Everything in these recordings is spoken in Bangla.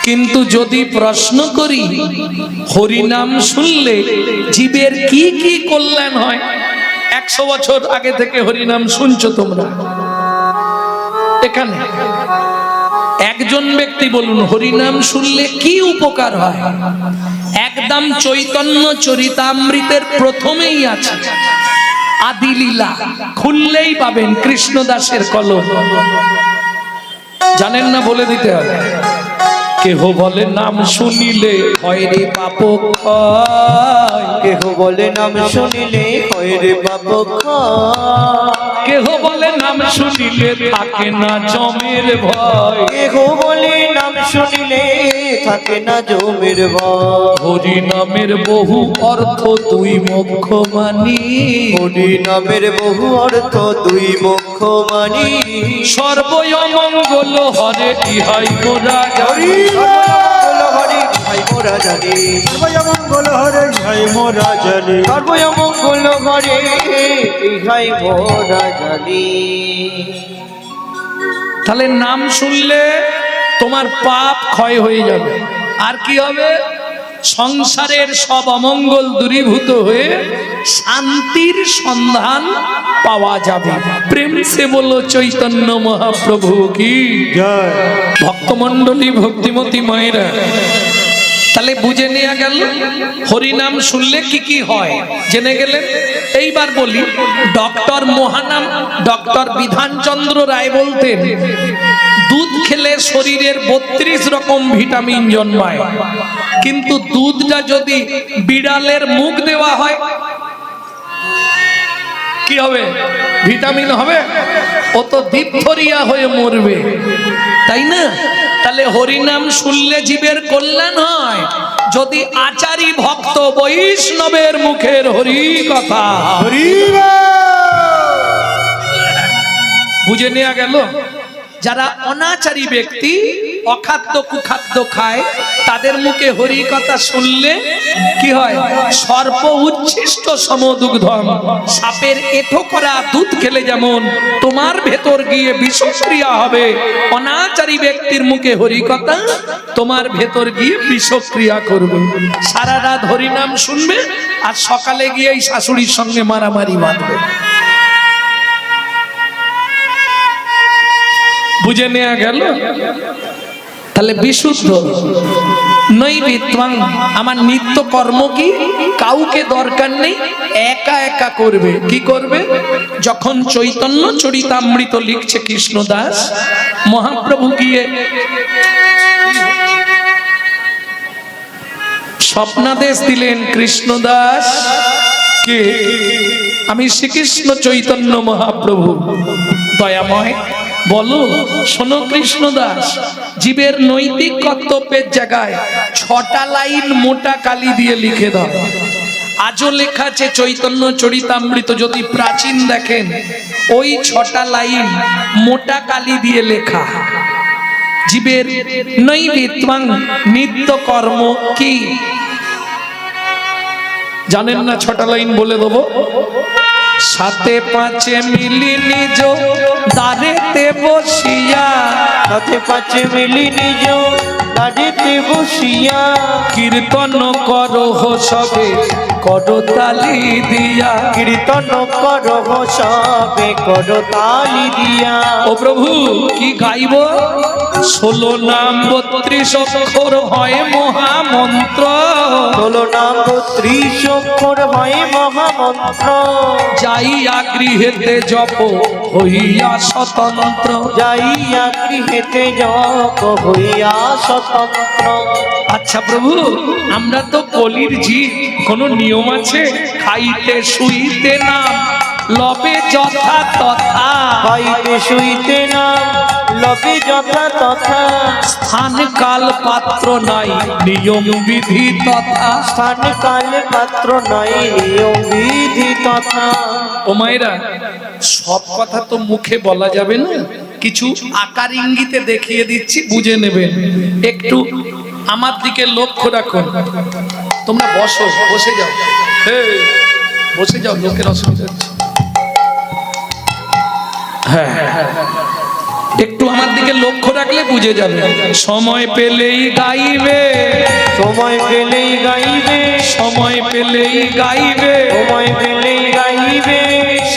কিন্তু যদি প্রশ্ন করি হরিনাম শুনলে জীবের কি কি কল্যাণ হয়, 100 বছর আগে থেকে হরিনাম শুনছো তোমরা, এখানে একজন ব্যক্তি বলুন হরিনাম শুনলে কি উপকার হয়? একদম চৈতন্য চরিতামৃতের প্রথমেই আছে আদি লীলা, খুললেই পাবেন কৃষ্ণদাসের কলম। জানেন না? বলে দিতে হবে। কেহ বলে নাম শুনিলে হয় রে পাপ ক্ষয়, কেহ বলে নাম শুনিলে হয় রে পাপ ক্ষয়, কেহ বলে নাম শুনিলে থাকে না জমের ভয়, কেহ বলে নাম শুনিলে থাকে না জমের ভয়। হরি নামের বহু অর্থ দুই মোক্ষ মানি, হরি নামের বহু অর্থ দুই মোক্ষ মানি, সর্বমঙ্গল হরে ইহাই মোরা জানি। হরি ভাই মোরা জানি, সর্বমঙ্গল হরে জয় মোরা জানি, সর্বমঙ্গল হরে ইহাই মোরা জানি। তাহলে নাম শুনলে তোমার পাপ ক্ষয় হয়ে যাবে, আর কি হবে? সংসারের সব অমঙ্গল দূরীভূত হয়ে শান্তির সন্ধান পাওয়া যাবে। প্রেম সে বলো চৈতন্য মহাপ্রভু কি জয়। ভক্তমণ্ডলী, ভক্তিমতী মায়েরা, তাহলে বুঝে নেওয়া গেল হরিনাম শুনলে কি কি হয়, জেনে গেলেন। এইবার বলি, ডক্টর মহানাম ডক্টর বিধানচন্দ্র রায় বলতেন দুধ খেলে শরীরের 32 রকম ভিটামিন জন্মায়, কিন্তু দুধটা যদি বিড়ালের মুখ দেওয়া হয় কি হবে? ভিটামিন হবে? ও তো ডিপথোরিয়া হয়ে মরবে, তাই না? তাহলে হরিনাম শুনলে জীবের কল্যাণ হয় যদি আচারী ভক্ত বৈষ্ণবের মুখের হরি কথা। বুঝে নেওয়া গেল? যারা অনাচারী ব্যক্তি, অখাদ্য কুখাদ্য খায়, তাদের মুখে হরি কথা শুনলে কি হয়? সর্প উচ্ছিষ্ট সমদুগ্ধম, সাপের এঁঠো করা দুধ খেলে যেমন তোমার ভেতর গিয়ে বিষক্রিয়া হবে, অনাচারী ব্যক্তির মুখে হরি কথা তোমার ভেতর গিয়ে বিষক্রিয়া করবে। সারা রাত হরিনাম শুনবে আর সকালে গিয়ে এই শাশুড়ির সঙ্গে মারামারি বাঁধবে। বুঝে নেওয়া গেল? তাহলে বিশুদ্ধ নৈবিত্বাং, আমার নিত্য কর্ম কি? কাউকে দরকার নেই, একা একা করবে। কি করবে? যখন চৈতন্য চরিতামৃত লিখছে কৃষ্ণদাস মহাপ্রভু গিয়ে স্বপ্নাদেশ দিলেন, কৃষ্ণদাস কে? আমি শ্রীকৃষ্ণ চৈতন্য মহাপ্রভু, দয়াময় বলো। শোনো কৃষ্ণদাস, জীবের নৈতিক কর্তব্যের জায়গায় 6টা লাইন মোটা কালি দিয়ে লিখে দাও। আজও লেখা আছে চৈতন্য চরিতামৃত, যদি প্রাচীন দেখেন ওই 6টা লাইন মোটা কালি দিয়ে লেখা। জীবের নৈবিত্বাং, নিত্য কর্ম কি? জানেন না? 6টা লাইন বলে দেবো। সাথে পাঁচে মিলি নিজ দাঁড়েতে বসিয়া, সাথে পাঁচে মিলি নিজ দাঁড়িতে বসিয়া, কীর্তন করহ সবে করতালি দিয়া, কীর্তন করহ সবে করতালি দিয়া। ও প্রভু কি গাইব? 16 নাম 32 অক্ষর হয় মহামন্ত্র, 16 নাম 32 অক্ষর হয় মহামন্ত্র, যাইয়া গৃহেতে জপ হইয়া স্বতন্ত্র, যাইয়া গৃহেতে জপ হইয়া স্বতন্ত্র। আচ্ছা প্রভু, আমরা তো কলির জীব, কোনো নিয়ম আছে? খাইতে শুইতে না লবে যথা তথা, খাইতে শুইতে না লবে যথা তথা, স্থান কাল পাত্র নাই নিয়ম বিধি তথা। স্থান কাল পাত্র নাই নিয়ম বিধি তথা। ও মায়েরা, সব কথা তো মুখে বলা যাবে না, কিছু আকার ইঙ্গিতে দেখিয়ে দিচ্ছি, বুঝে নেবেন। একটু আমার দিকে লক্ষ্য রাখুন। তোমরা বসো, বসে যাও, বসে যাও, লোকের অসুবিধা হচ্ছে। হ্যাঁ, একটু আমার দিকে লক্ষ্য রাখলে বুঝে যাবে। সময় পেলেই গাইবে, সময় পেলেই গাইবে, সময় পেলেই গাইবে, সময় পেলেই গাইবে,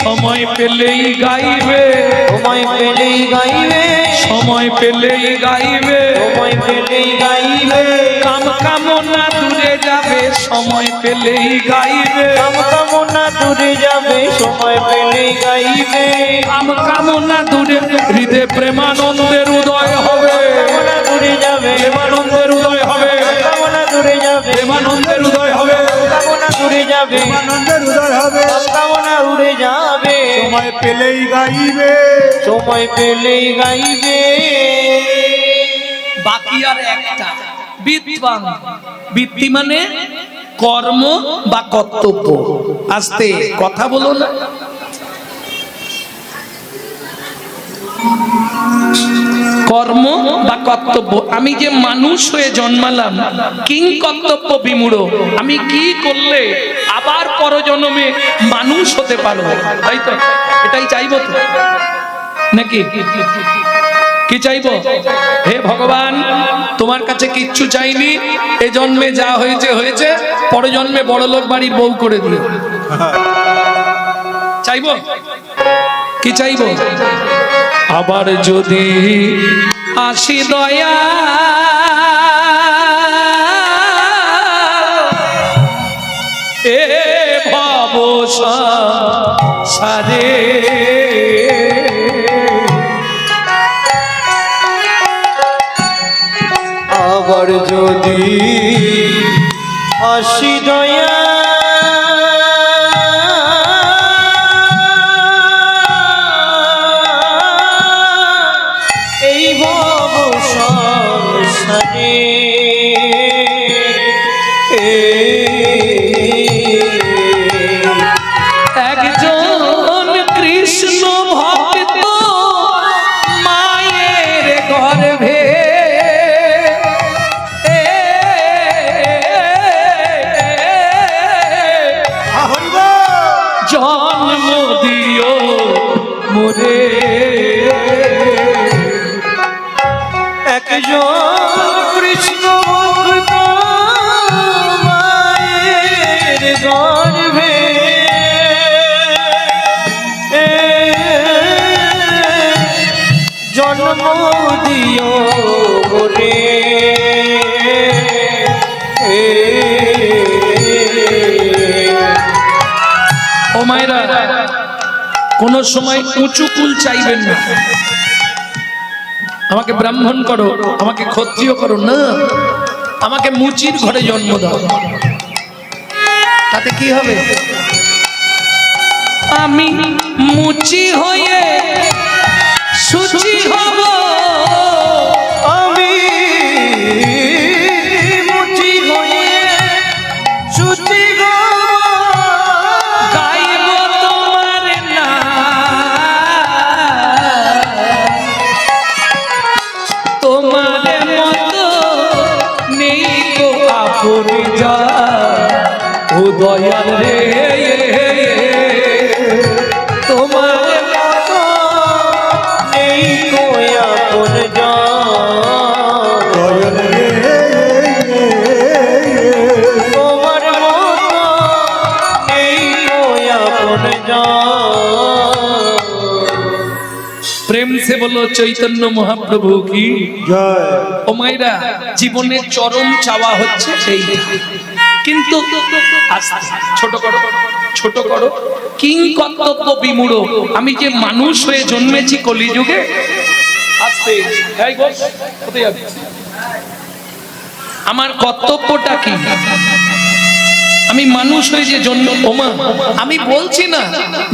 সময় পেলেই গাইবে, সময় পেলেই গাইবে, সময় পেলেই গাইবে, সময় পেলেই গাইবে, কাম কামনা দূরে যাবে, সময় পেলেই গাইবে, কাম কামনা দূরে যাবে, সময় পেলেই গাইবে, কাম কামনা দূরে, হৃদয়ে প্রেমানন্দের উদয় হবে, কামনা দূরে যাবে, প্রেমানন্দের উদয় হবে, কামনা দূরে যাবে, প্রেমানন্দের উদয় হবে, কামনা দূরে যাবে, আনন্দের উদয় হবে, কামনা উড়ে যাবে, সময় পেলেই গাইবে, সময় পেলেই গাইবে। বাকি আর একটা বিদ্বান। বৃত্তি মানে কর্ম বা কর্তব্য। আস্তে কথা বলো না। কর্ম বা কর্তব্য। আমি যে মানুষ হয়ে জন্মালাম, কিং কর্তব্য বিমূঢ়, আমি কি করলে আবার পরজন্মে মানুষ হতে পারবো, তাই তো? এটাই চাইবো তো নাকি? কি চাইবো? হে ভগবান, তোমার কাছে কিচ্ছু চাইনি, এ জন্মে যা হয়েছে হয়েছে, পর জন্মে বড়লোক বাড়ির বউ করে দিও। চাইবো? কি চাইবো? আবার যদি আসি দয়া, এ ভব সারে, আবার যদি আসি দয়া, এই ভব সংসারে, একজন কৃষ্ণ ভক্ত মায়ের গর্ভে জন্ম দিও মোরে, একজন কৃষ্ণ ভক্ত মায়ের গর্ভে জন্ম দিও মোরে, ও মায়েরা, কোন সময় উঁচু কুল চাইবেন না। আমাকে ব্রাহ্মণ করো, আমাকে ক্ষত্রিয় করো না, আমাকে মুচির ঘরে জন্ম দাও। তাতে কি হবে? আমি মুচি হয়ে সুচি হব, আমি মুচি হয়ে সুচি গো, গাইব তোমার নাম, তোমার মতো নেই গো আপন যা, ও দয়াল রে, তোমার মতো নেই গো আপন জন, দয়াল রে, তোমার মতো নেই গো আপন জন। প্রেম সে বলো চৈতন্য মহাপ্রভু কি জয়। ও মায়েরা, জীবনের চরম চাওয়া হচ্ছে সেই, কিন্তু আস্তে ছোট করো, ছোট করো। কিং কর্তব্য বিমূঢ়, আমি যে মানুষ হয়ে জন্মেছি কলিযুগে। আস্তে, এই গো, কোথায় যাবি? আমার কর্তব্যটা কি? আমি মানুষ হয়ে যে জন্ম, ওমা আমি বলছি না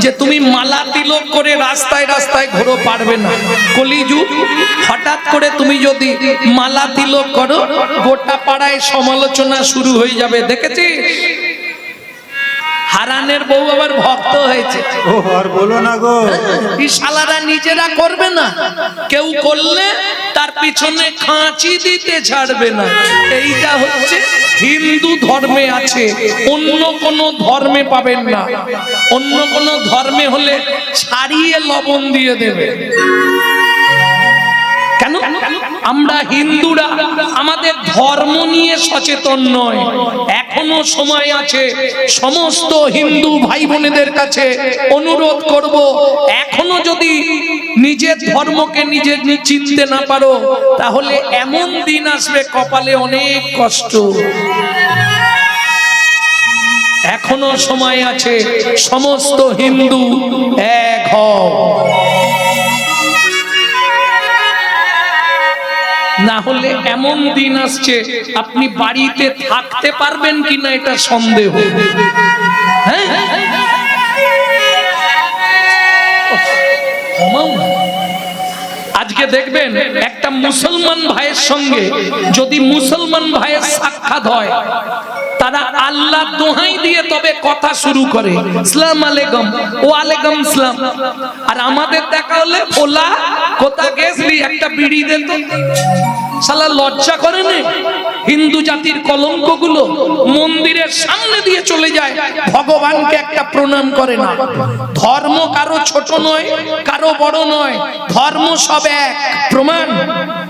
যে তুমি মালা তিলক করে রাস্তায় রাস্তায় ঘোরো, পারবে না। কলিযুগ, হঠাৎ করে তুমি যদি মালা তিলক করো, গোটা পাড়ায় সমালোচনা শুরু হয়ে যাবে। দেখেছিস হারানের বউ আবার ভক্ত হয়েছে। ও আর বলো না গো, এই শালারা নিজেরা করবে না, কেউ করলে তার পিছনে খাঁচি দিতে ছাড়বে না। এইটা হচ্ছে হিন্দু ধর্মে আছে, অন্য কোন ধর্মে পাবেন না। অন্য কোন ধর্মে হলে ছাড়িয়ে লবণ দিয়ে দেবে। আমরা হিন্দুরা আমাদের ধর্ম নিয়ে সচেতন নয়। এখনো সময় আছে, সমস্ত হিন্দু ভাই বোনেদের কাছে অনুরোধ করব, এখনো যদি নিজের ধর্মকে নিজে চিনতে না পারো, তাহলে এমন দিন আসবে কপালে অনেক কষ্ট। এখনো সময় আছে, সমস্ত হিন্দু এক হও, না হলে এমন দিন আসছে আপনি বাড়িতে থাকতে পারবেন কিনা এটা সন্দেহ। হ্যাঁ, আজকে দেখবেন একটা মুসলমান ভাইয়ের সঙ্গে যদি মুসলমান ভাইয়ের সাক্ষাৎ হয়, তারা আল্লাহ দোহাই দিয়ে তবে কথা শুরু করে, আসসালামু আলাইকুম, ওয়ালাইকুম আসসালাম। আর আমাদের দেখা হলে ওলা কোথা গেছলি, একটা বিড়ি দে তো। শালা লজ্জা করে না? হিন্দু জাতির কলঙ্কগুলো মন্দিরের সামনে দিয়ে চলে যায়, ভগবানকে একটা প্রণাম করে না। ধর্ম কারো ছোট নয়, কারো বড় নয়, ধর্ম সব এক।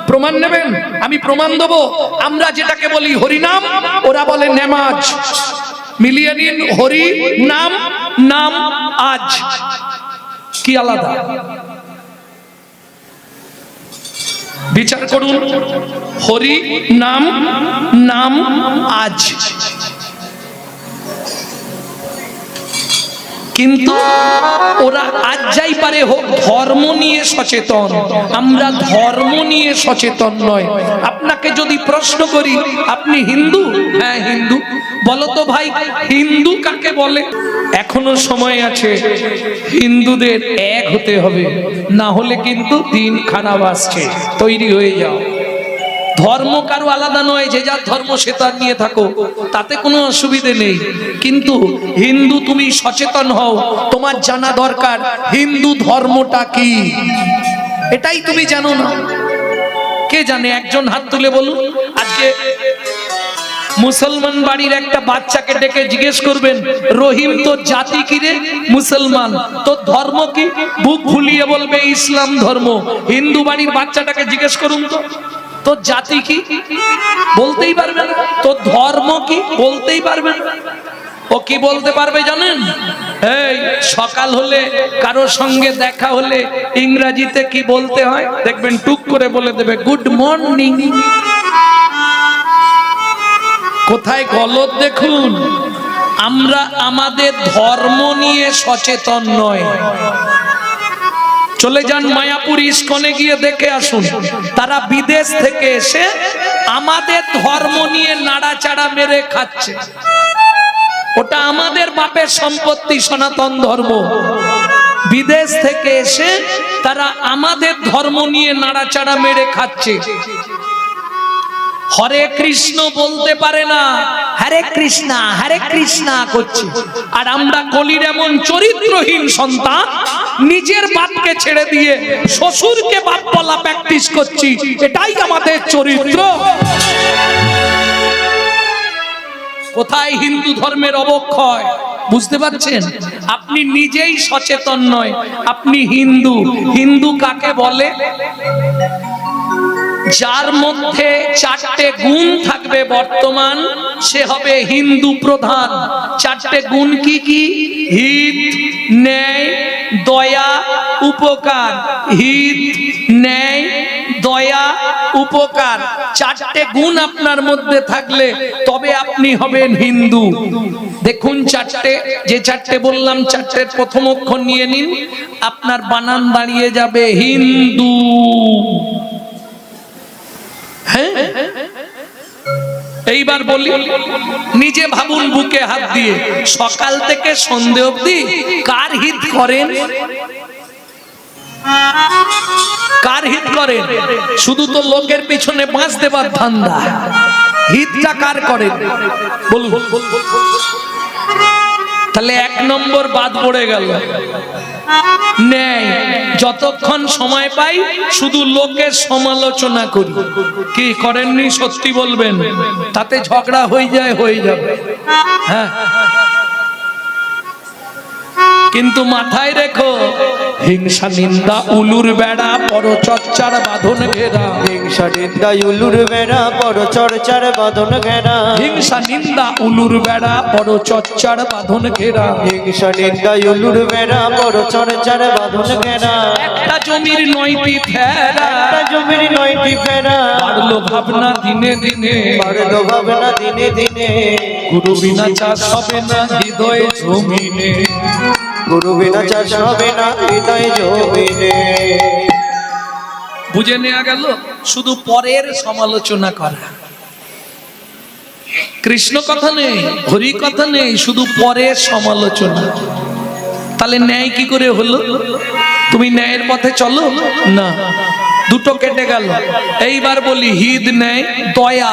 প্রমাণ নেবেন? আমি প্রমাণ দেবো। আমরা যেটাকে বলি হরিনাম, ওরা বলে নেমাজ। মিলিয়ে নিন, হরি নাম, নাম আজ কি আলাদা? বিচার করুন। হরি নাম, নাম আজ। কিন্তু ওরা আজ যাই পারে হোক ধর্ম নিয়ে সচেতন, আমরা ধর্ম নিয়ে সচেতন নয়। আপনাকে যদি প্রশ্ন করি আপনি হিন্দু? হ্যাঁ হিন্দু। বলো তো ভাই হিন্দু কাকে বলে? এখনো সময় আছে, হিন্দুদের এক হতে হবে, না হলে কিন্তু দিন খারাপ আসছে। তৈরি হয়ে যাও। ধর্ম কারো আলাদা নয়, যে যার ধর্ম সে তার নিয়ে থাকো, তাতে কোনো অসুবিধে নেই। কিন্তু হিন্দু তুমি সচেতন হও, তোমার জানা দরকার হিন্দু ধর্মটা কি, এটাই তুমি জানো না। কে জানে? একজন হাত তুলে বলুন। আজকে মুসলমান বাড়ির একটা বাচ্চাকে ডেকে জিজ্ঞেস করবেন, রহিম তোর জাতি কি রে? মুসলমান। তোর ধর্ম কি? বুক ফুলিয়ে বলবে ইসলাম ধর্ম। হিন্দু বাড়ির বাচ্চাটাকে জিজ্ঞেস করুন তো, তোর জাতি কি? বলতেই পারবে না। তোর ধর্ম কি? বলতেই পারবে না। ও কি বলতে পারবে জানেন? এই সকাল হলে কারো সঙ্গে দেখা হলে ইংরেজিতে কি বলতে হয় দেখবেন, টুক করে বলে দেবে গুড মর্নিং। কোথায় গলত দেখুন। আমরা আমাদের ধর্ম নিয়ে সচেতন নয়। চলে যান মায়াপুর ইস্কনে গিয়ে দেখে আসুন, তারা বিদেশ থেকে এসে আমাদের ধর্ম নিয়ে নাড়াচাড়া মেরে খাচ্ছে। ওটা আমাদের বাপের সম্পত্তি, সনাতন ধর্ম। বিদেশ থেকে এসে তারা আমাদের ধর্ম নিয়ে নাড়াচাড়া মেরে খাচ্ছে। হরে কৃষ্ণ বলতে পারে না, হরে কৃষ্ণা হরে কৃষ্ণা করছে। আর আমরা কলির এমন চরিত্রহীন সন্তান, নিজের বাপকে ছেড়ে দিয়ে শ্বশুরকে বাপ বলা প্র্যাকটিস করছি। এটাই আমাদের চরিত্র। কোথায় হিন্দু ধর্মের অবক্ষয় বুঝতে পারছেন? আপনি নিজেই সচেতন নয়, আপনি হিন্দু। হিন্দু কাকে বলে? যার মধ্যে চারটে গুণ থাকবে বর্তমান, সে হবে হিন্দু প্রধান। চারটে গুণ কি কি? হিত, ন্যায়, দয়া, উপকার। হিত, ন্যায়, দয়া, উপকার। চারটে গুণ আপনার মধ্যে থাকলে তবে আপনি হবেন হিন্দু। দেখুন চারটে, যে চারটে বললাম চারটের প্রথম অক্ষর নিয়ে নিন, আপনার বানান দাঁড়িয়ে যাবে হিন্দু। হ্যাঁ, এইবার বলি, নিজে ভাবুন বুকে হাত দিয়ে, সকাল থেকে সন্ধে অবধি কার হিত করেন? কার হিত করেন? শুধু তো লোকের পিছনে বাঁশ দেবার ধান্দা। হিতটা কার করেন বলুন? তাহলে এক নম্বর বাদ পড়ে গেল। ন্যায়। যতক্ষণ সময় পাই শুধু লোকের সমালোচনা করি। কি করেননি? সত্যি বলবেন, তাতে ঝগড়া হয়ে যাবে। হ্যাঁ, কিন্তু মাথায় রেখো, হিংসা নিন্দা উলুর বেড়া, পরচর্চার বাঁধন ঘেরা। হিংসা নিন্দা উলুর বেড়া, পরচর্চার বাঁধন ঘেরা। হিংসা নিন্দা উলুর বেড়া, পরচর্চার বাঁধন ঘেরা। হিংসা নিন্দা উলুর বেড়া, পরচর্চার বাঁধন ঘেরা। একটা জমির 9টি ফেরা, একটা জমির 9টি ফেরা। বাড়লো ভাবনা দিনে দিনে, বাড়লো ভাবনা দিনে দিনে। গুরু বিনা চাষ হবে না হৃদয় জমিনে। গুরু বিনা চাষ হবে না হৃদয় জমিনে। বুঝে নেওয়া গেল? শুধু পরের সমালোচনা করা, কৃষ্ণ কথা নেই, হরি কথা নেই, শুধু পরের সমালোচনা। তাহলে ন্যায় কি করে হলো? তুমি ন্যায়ের পথে চলো না, দুটো কেটে গেল। এইবার বলি হিদ ন্যায় দয়া।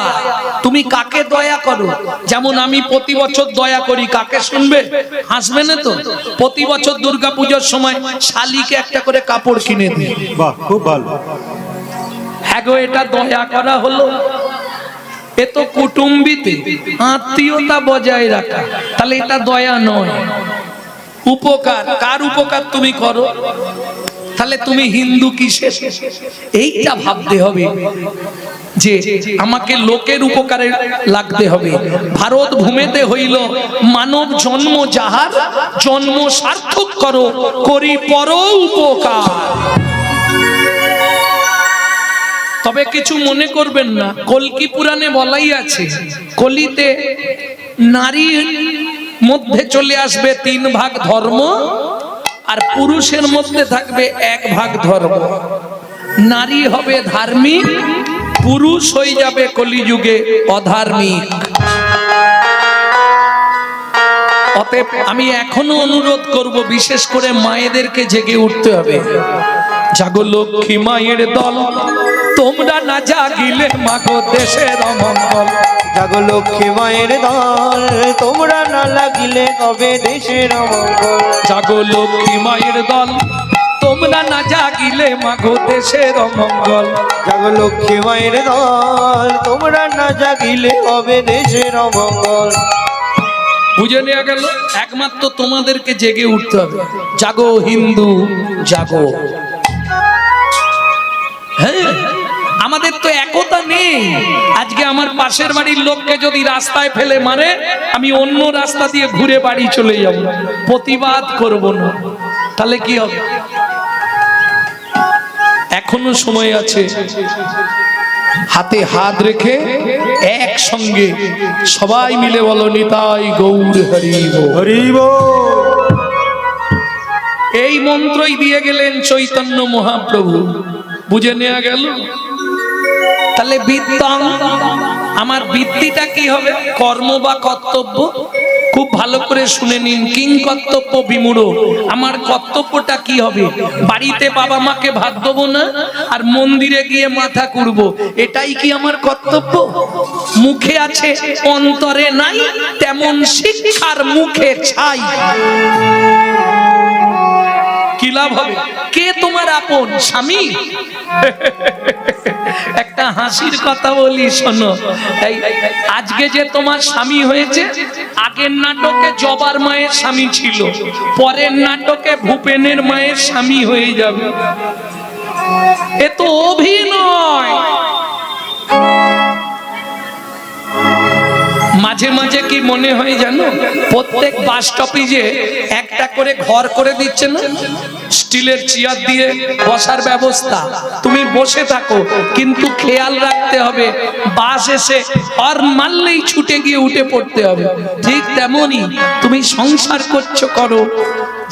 তুমি কাকে দয়া করো? যেমন আমি প্রতি বছর দয়া করি, কাকে শুনবে? হাসবে না তো? প্রতি বছর দুর্গাপূজার সময় শালিকে একটা করে কাপড় কিনে দিই। বাহ, খুব ভালো। হ্যাঁ গো, এটা দয়া করা হলো? এ তো কুটুম্বিতে আত্মীয়তা বজায় রাখা। তাহলে এটা দয়া নয়, উপকার। কার উপকার তুমি করো? তাহলে তুমি হিন্দু কিসের? এইটা ভাবতে হবে যে আমাকে লোকের উপকারে লাগতে হবে। ভারত ভূমিতে হইল মানব জন্ম, যাহার জন্ম সার্থক করো, করি পর উপকার। তবে কিছু মনে করবেন না, কল্কি পুরাণে বলাই আছে, কলিতে নারীর মধ্যে চলে আসবে 3 ভাগ ধর্ম, আর পুরুষের মধ্যে থাকবে 1 ভাগ ধর্ম। নারী হবে ধার্মিক, পুরুষ হয়ে যাবে কলিযুগে অধার্মিক। অতএব আমি এখনো অনুরোধ করব, বিশেষ করে মায়েদেরকে জেগে উঠতে হবে। জাগো লক্ষ্মী মায়ের দল, তোমরা না জাগিলে মাগো দেশের অমঙ্গল। জাগো লক্ষ্মী মায়ের দল, তোমরা না লাগিলে হবে দেশের অমঙ্গল। জাগো লক্ষ্মী মায়ের দল, তোমরা না জাগিলে মাগো দেশের অমঙ্গল। জাগো লক্ষ্মী মায়ের দল, তোমরা না জাগিলে হবে দেশের অমঙ্গল। বুঝে নেওয়া গেল? একমাত্র তোমাদেরকে জেগে উঠতে হবে। জাগো হিন্দু জাগো। হ্যাঁ, আমাদের তো একতা নেই। আজকে আমার পাশের বাড়ির লোককে যদি রাস্তায় ফেলে মারে, আমি অন্য রাস্তা দিয়ে ঘুরে বাড়ি চলে যাব, প্রতিবাদ করব না। তাহলে কি হবে? এখনো সময় আছে। হাতে হাত রেখে একসঙ্গে সবাই মিলে বলো, নিতাই গৌর হরি বল। হরি বল। এই মন্ত্রই দিয়ে গেলেন চৈতন্য মহাপ্রভু। বুঝে নেওয়া গেল? তাহলে বিদ্যাং, আমার বৃত্তিটা কি হবে? কর্ম বা কর্তব্য? খুব ভালো করে শুনে নিন। কিং কর্তব্য বিমূঢ়, আমার কর্তব্যটা কি হবে? বাড়িতে বাবা মাকে ভাত দেবো না আর মন্দিরে গিয়ে মাথা কুড়বো, এটাই কি আমার কর্তব্য? মুখে আছে অন্তরে নাই, তেমন শিক্ষার মুখে ছাই। কি লাভ হবে? কে তোমার আপন? স্বামী? একটা হাসির কথা বলি, শোনো। আজকে যে তোমার স্বামী হয়েছে, আগের নাটকে জবার মায়ের স্বামী ছিল, পরের নাটকে ভূপেনের মায়ের স্বামী হয়ে যাবে। এ তো অভিনয়। মাঝে মাঝে কি মনে হয় জানো, প্রত্যেক বাস স্টপেজে একটা করে ঘর করে দিচ্ছে না, স্টিলের চেয়ার দিয়ে বসার ব্যবস্থা। তুমি বসে থাকো, কিন্তু খেয়াল রাখতে হবে বাস এসে হর্ন মারলেই ছুটে গিয়ে উঠে পড়তে হবে। ঠিক তেমনি তুমি সংসার করছো, করো,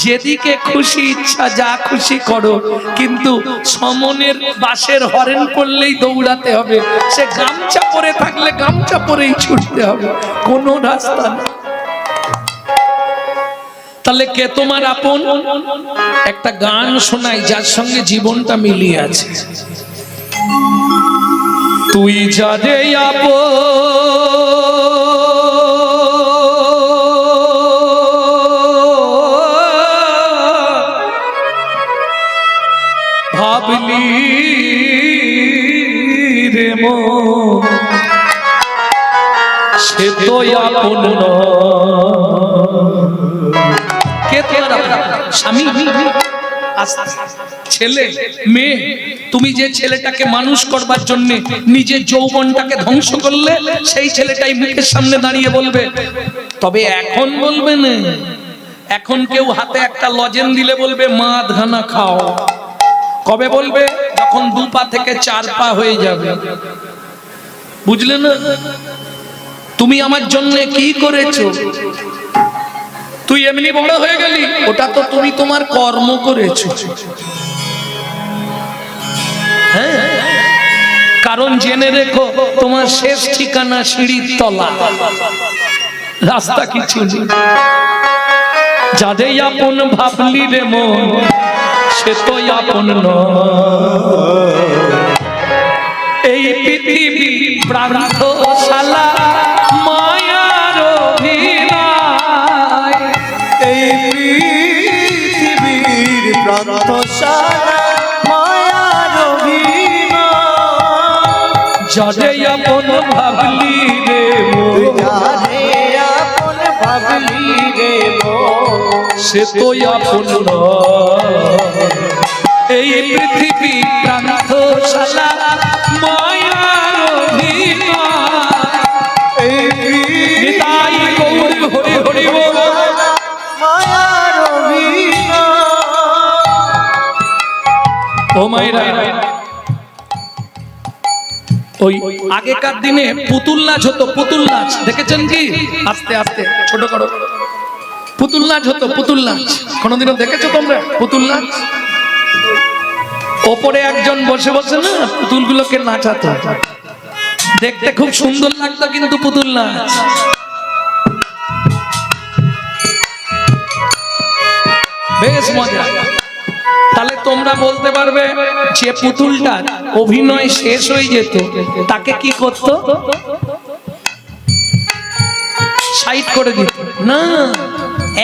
যেদিকে খুশি ইচ্ছা যা খুশি করো, কিন্তু সমনের বাসের হরেন করলেই দৌড়াতে হবে। সে গামছা পরে থাকলে গামছা পরেই ছুটতে হবে, কোনো রাস্তা নেই। তাহলে কে তোমার আপন? একটা গান শোনাই যার সঙ্গে জীবনটা মিলিয়ে আছে। তুই যারে আপন ভাবলি রে মন, সে তো আপন নয়। কে তোমার আপনার স্বামী? ছেলে মেয়ে, তুমি যে ছেলেটাকে মানুষ করবার জন্য নিজের যৌবনটাকে ধ্বংস করলে, সেই ছেলেটাই মুখের সামনে দাঁড়িয়ে বলবে। তবে এখন বলবে না, এখন কেউ হাতে একটা লজেন দিলে বলবে মা আধখানা খাও। কবে বলবে? যখন 2 পা থেকে 4 পা হয়ে যাবে। বুঝলে না? তুমি আমার জন্য কি করেছো? তুই এমনি বড় হয়ে গেলি, ওটা তো তুমি তোমার কর্ম করেছো। হ্যাঁ, কারণ জেনে রেখো, তোমার শেষ ঠিকানা সিঁড়ির তলা, রাস্তা কিছু নেই। যাদের আপন ভাবলি রে মন, সে তো আপন নয়। এই পৃথিবী প্রান্তশালা মায়ার অভিনয়। এই পৃথিবীর প্রান্তশালা মায়ার অভিনয়। যারে আপন ভাবলি রে তুই মন, যারে আপন ভাবলি রে মন, সে তো আপন নয়। এই পৃথিবী প্রান্তশালা মায়ার অভিনয়। এই নিতাই গৌর হরি হরি বল। মায়ার অভিনয়। ও মায়েরা, ওই আগেকার দিনে পুতুল নাচ হতো। পুতুল নাচ দেখেছেন কি? আস্তে আস্তে ছোট করো। পুতুল নাচ হতো, পুতুল নাচ কোনোদিনও দেখেছো তোমরা? পুতুল নাচ ওপরে একজন বসে বসে না পুতুলগুলোকে নাচাতো, দেখতে খুব সুন্দর লাগতো। কিন্তু পুতুল নাচ বেশ মজা। তাহলে তোমরা বলতে পারবে, যে পুতুলটা অভিনয় শেষ হয়ে যেত তাকে কি করতো? সাইড করে দিত না,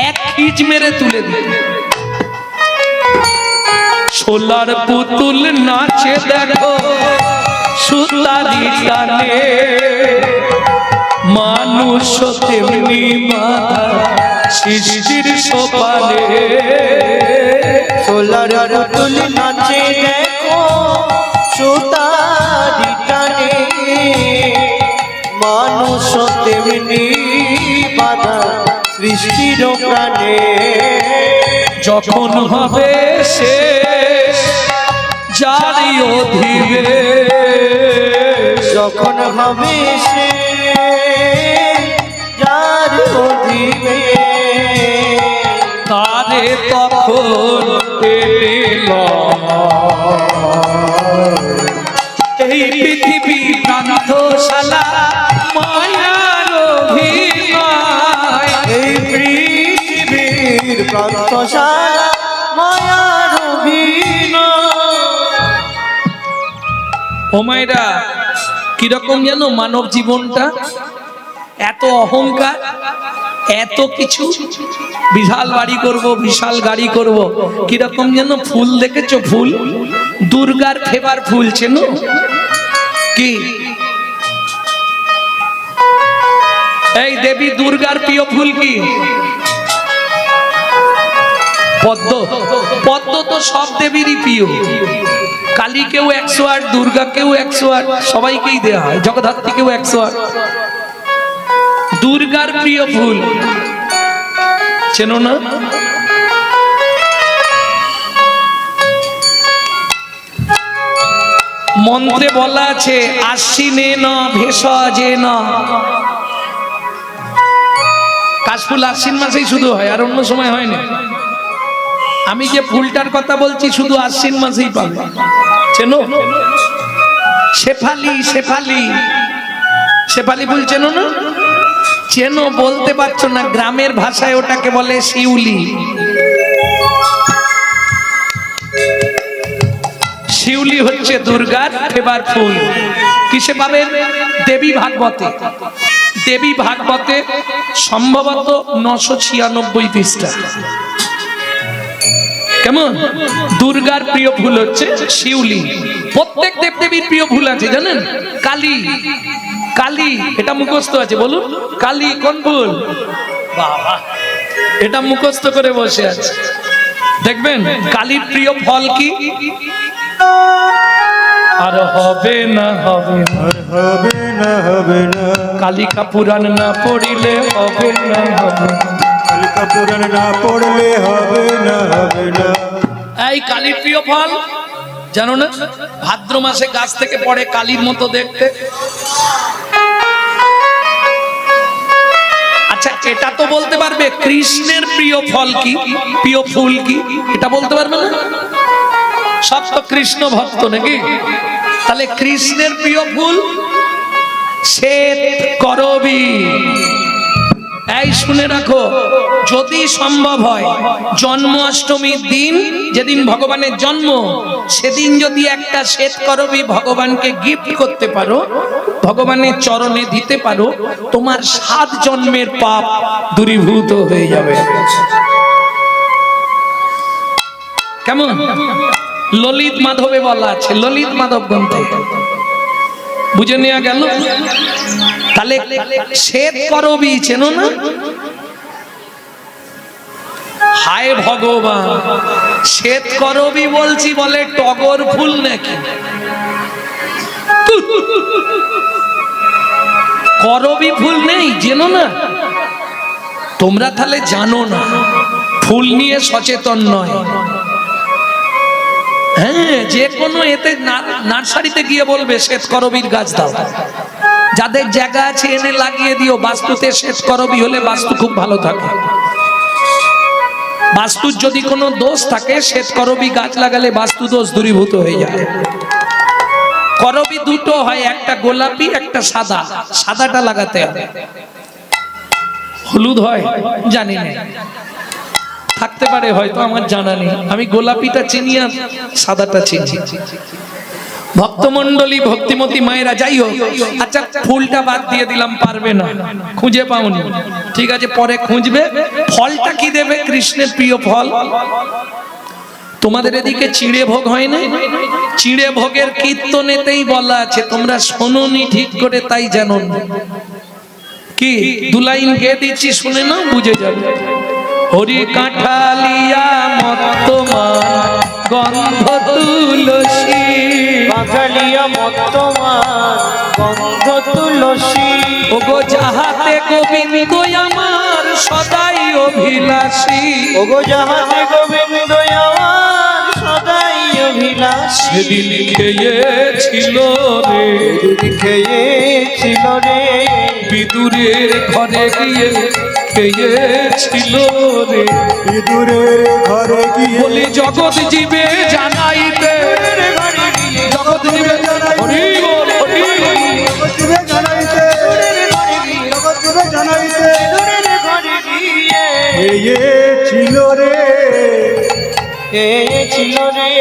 এক খিচ মেরে তুলে দিত। সোলার পুতুল নাচে দেখো সুতারি টানে, মানুষ তেমনি বাঁধা সৃষ্টির সোপানে। সোলার পুতুল নাচে দেখো সুতারি টানে, মানুষ তেমনি বাধা সৃষ্টির প্রাণে। যখন হবে শেষ জারি অধিবেশ, যখন হবে সে যার অধিবেশ, তারে তখন টেনে লয়। এই পৃথিবী প্রান্তশালা মায়ার অভিনয়। এই পৃথিবীর প্রান্তশালা মায়ার অভিনয়। ও মায়েরা, কিরকম যেন মানব জীবনটা, এত অহংকার, এত কিছু, বিশাল বাড়ি করব, বিশাল গাড়ি করব। কিরকম যেন ফুল দেখেছো? ফুল দুর্গার ফেভার ফুল, চেনো কি? এই দেবী দুর্গার প্রিয় ফুল কি? পদ্ম। পদ্ম তো সব দেবীরই প্রিয়। কালীকেও 108, দুর্গাকেও 108, সবাইকেই দেওয়া হয়, জগদ্ধাত্রীকেও 108। দুর্গার প্রিয় ফুল চেনো না? মন্ত্রে বলা আছে আশ্বিনে ন ভেষজে ন। কাশফুল আশ্বিন মাসেই শুধু হয়, আর অন্য সময় হয় না। আমি যে ফুলটার কথা বলছি শুধু আশ্বিন মাসেই পাবে। চেনো? শেফালি। শেফালি, শেফালি ফুল চেনো না? চেনো বলতে পারছো না, গ্রামের ভাষায় ওটাকে বলে শিউলি। শিউলি হচ্ছে দুর্গার ফেভার ফুল। কিসে পাবেন? দেবী ভাগবতে। দেবী ভাগবতে সম্ভবত 996 পৃষ্ঠা। কেমন? দুর্গার প্রিয় ফুল হচ্ছে শিউলি। প্রত্যেক দেবদেবীর প্রিয় ফুল আছে জানেন? কালী। কালী, এটা মুখস্থ আছে, বলুন। কালী কোন ফুল? বাবা, এটা মুখস্থ করে বসে আছে। দেখবেন কালীর প্রিয় ফল কি? আর হবে না হবে না, আর হবে না হবে না, কালিকা পুরাণ না পড়িলে হবে না হবে না। কালিকা পুরাণ না পড়লে হবে না হবে না। এই কালীর প্রিয় ফল জানো না? ভাদ্র মাসে গাছ থেকে পড়ে কালীর মতো দেখতে। আচ্ছা এটা তো বলতে পারবে কৃষ্ণের প্রিয় ফল কি, প্রিয় ফুল কি? এটা বলতে পারবে না? সব তো কৃষ্ণ ভক্ত নাকি? তাহলে কৃষ্ণের প্রিয় ফুল শ্বেত করবী। এই শুনে রাখো, যদি সম্ভব হয় জন্মাষ্টমীর দিন, যেদিন ভগবানের জন্ম, সেদিন যদি একটা শ্বেত করবী ভগবানকে গিফট করতে পারো, ভগবানের চরণে দিতে পারো, তোমার 7 জন্মের পাপ দূরীভূত হয়ে যাবে। কেমন? ললিত মাধবে বলা আছে, ললিত মাধব গ্রন্থে বুঝে নেওয়া গেল। তাহলে শ্বেত করবী চেনো না? হায় ভগবান, শ্বেত করবী বলছি বলে টগর ফুল নাকি? করবী ফুল নেই, জেনো না? তোমরা তাহলে জানো না, ফুল নিয়ে সচেতন নয়। হ্যাঁ, যে কোনো এতে নার্সারিতে গিয়ে বলবে শ্বেত করবীর গাছ দাও, যাদের জায়গা আছে এনে লাগিয়ে দিও। বাস্তুতে শ্বেত করবী হলে বাস্তু খুব ভালো থাকে। বাস্তুর যদি কোনো দোষ থাকে, শ্বেত করবী গাছ লাগালে বাস্তু দোষ দূরীভূত হয়ে যায়। করবী দুটো হয়, একটা গোলাপি একটা সাদা। সাদাটা লাগাতে হবে। হলুদ হয় জানি না, থাকতে পারে হয়তো, আমার জানা নেই। আমি গোলাপিটা চিনি আর সাদাটা চিনি। ভক্তমণ্ডলী, ভক্তিমতী মায়েরা, যাই হোক, আচ্ছা ফুলটা বাদ দিয়ে দিলাম, পারবে না, খুঁজে পাওনি, ঠিক আছে পরে খুঁজবে। ফলটা কি দেবে? কৃষ্ণের প্রিয় ফল। তোমাদের এদিকে চিড়ে ভোগ হয় না? চিড়ে ভোগের কীর্তনেতেই বলা আছে, তোমরা শোনোনি ঠিক করে, তাই জানো না। কি 2 লাইন গেয়ে দিচ্ছি, শুনে না, বুঝে যাবে। হরি কাঁঠালিয়া মত্তমান গন্ধ তুলসী, কাঁঠালিয়া মত্তমান গন্ধ তুলসী। ওগো যাহাতে গোবিন্দ আমার সদাই অভিলাষী, ওগো যাহাতে গোবিন্দ আমার সদাই অভিলাষী। সেদিন খেয়েছিল রে, খেয়েছিল রে, বিদুরের ঘরে গিয়ে খেয়েছিল রে। বিদুরের ঘরে গিয়ে বলি জগৎ জীবে জানাইতে, জগৎ জীবে হরি বল, হরি বল। জগৎ জুড়ে জানাইতে, জগৎ জুড়ে জানাইতে ছিল রে, ছিল রে।